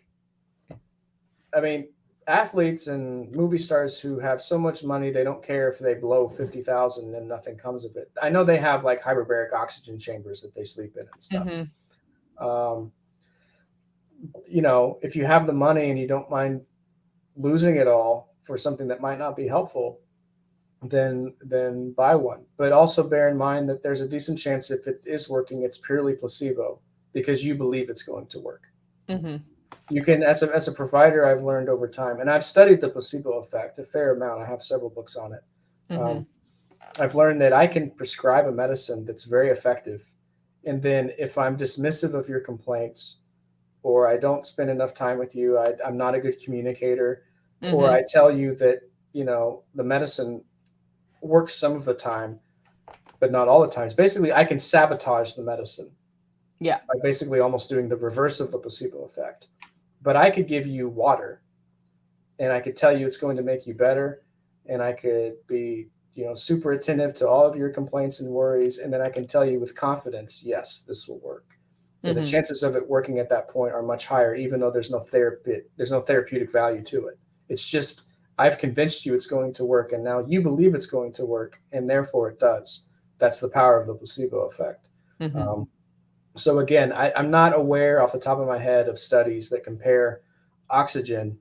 athletes and movie stars who have so much money, they don't care if they blow 50,000 and nothing comes of it. I know they have hyperbaric oxygen chambers that they sleep in and stuff. If you have the money and you don't mind losing it all for something that might not be helpful, then buy one. But also bear in mind that there's a decent chance if it is working, it's purely placebo because you believe it's going to work. You can, as a provider, I've learned over time, and I've studied the placebo effect a fair amount. I have several books on it. I've learned that I can prescribe a medicine that's very effective. And then if I'm dismissive of your complaints, or I don't spend enough time with you, I'm not a good communicator, or I tell you that, the medicine works some of the time, but not all the times. Basically, I can sabotage the medicine. Yeah. By basically almost doing the reverse of the placebo effect. But I could give you water and I could tell you it's going to make you better. And I could be, super attentive to all of your complaints and worries. And then I can tell you with confidence, yes, this will work. And the chances of it working at that point are much higher, even though there's no therapeutic value to it. It's just, I've convinced you it's going to work. And now you believe it's going to work. And therefore it does. That's the power of the placebo effect. So again, I'm not aware off the top of my head of studies that compare oxygen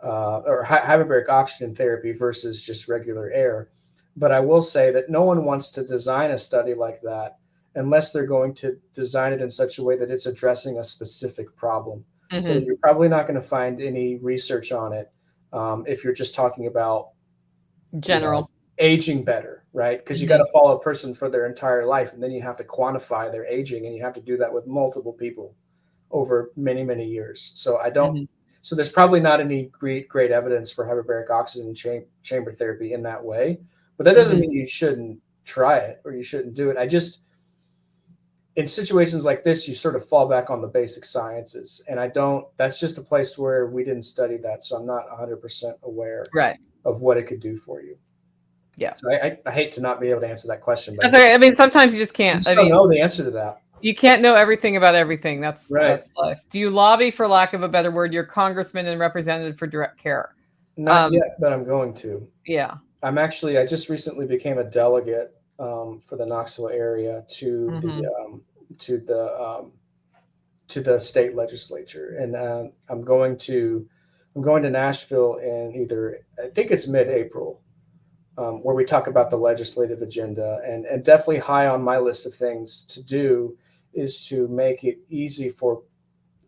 or hyperbaric oxygen therapy versus just regular air. But I will say that no one wants to design a study like that unless they're going to design it in such a way that it's addressing a specific problem. So you're probably not going to find any research on it if you're just talking about general aging better, right? Because you got to follow a person for their entire life, and then you have to quantify their aging, and you have to do that with multiple people over many, many years. So so there's probably not any great evidence for hyperbaric oxygen chamber therapy in that way, but that doesn't mean you shouldn't try it or you shouldn't do it. In situations like this, you sort of fall back on the basic sciences, and that's just a place where we didn't study that. So I'm not 100% aware of what it could do for you. Yeah. So I hate to not be able to answer that question. But that's okay. I mean, sometimes you just can't. I don't know the answer to that. You can't know everything about everything. That's life. Do you lobby, for lack of a better word, your congressman and representative for direct care? Not yet, but I'm going to. Yeah. I just recently became a delegate for the Knoxville area to the state legislature, and I'm going to Nashville in I think it's mid-April. Where we talk about the legislative agenda, and definitely high on my list of things to do is to make it easy for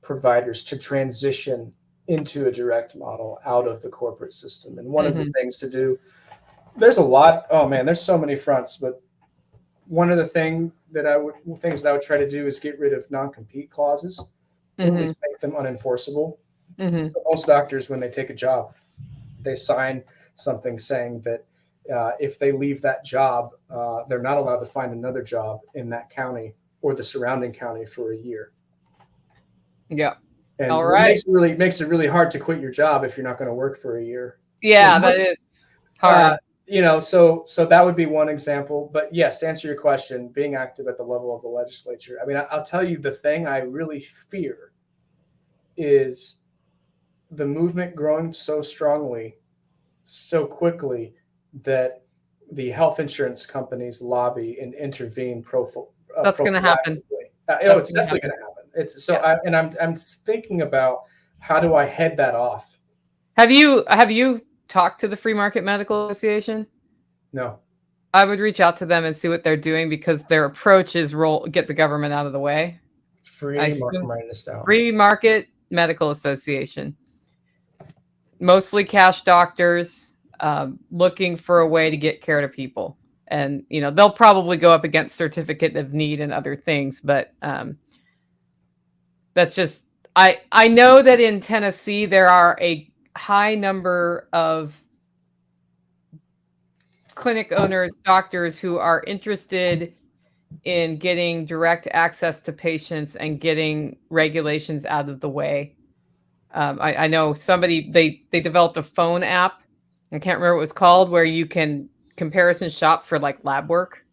providers to transition into a direct model out of the corporate system. And one of the things to do, there's a lot, there's so many fronts, but one of the things that I would try to do is get rid of non-compete clauses, or at least make them unenforceable. So most doctors, when they take a job, they sign something saying that if they leave that job, they're not allowed to find another job in that county or the surrounding county for a year. Yeah. And it makes it really hard to quit your job if you're not going to work for a year. Yeah, that is hard. So that would be one example. But yes, to answer your question, being active at the level of the legislature. I mean, I'll tell you, the thing I really fear is the movement growing so strongly, so quickly, that the health insurance companies lobby and intervene. That's going to happen. It's definitely going to happen. I'm thinking about how do I head that off. Have you talked to the Free Market Medical Association? No. I would reach out to them and see what they're doing, because their approach is get the government out of the way. I'm writing this down. Free Market Medical Association. Mostly cash doctors, looking for a way to get care to people. And, they'll probably go up against certificate of need and other things, but that's just, I know that in Tennessee, there are a high number of clinic owners, doctors who are interested in getting direct access to patients and getting regulations out of the way. I know somebody, they developed a phone app. I can't remember what it was called, where you can comparison shop for like lab work,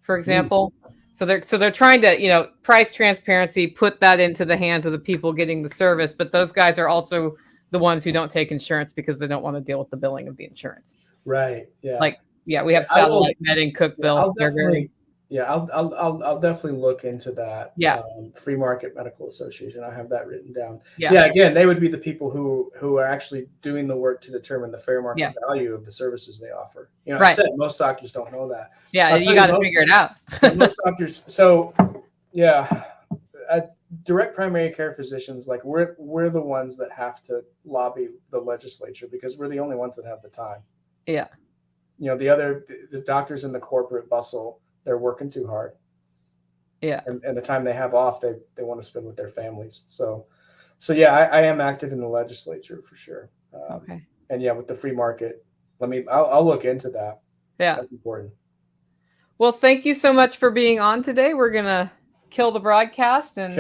for example. So they're trying to, price transparency, put that into the hands of the people getting the service. But those guys are also the ones who don't take insurance because they don't want to deal with the billing of the insurance. Right. Yeah. Like, yeah, we have Satellite Med in Cookeville. I'll definitely look into that. Yeah. Free Market Medical Association. I have that written down. Yeah. Again, they would be the people who are actually doing the work to determine the fair market value of the services they offer. Right. I said most doctors don't know that. Yeah, you got to figure it out. Most doctors. So, direct primary care physicians, like we're the ones that have to lobby the legislature, because we're the only ones that have the time. Yeah. The doctors in the corporate bustle, they're working too hard. Yeah. And the time they have off, they want to spend with their families. So I am active in the legislature for sure. Okay. And with the free market, I'll look into that. Yeah. That's important. Well, thank you so much for being on today. We're going to kill the broadcast and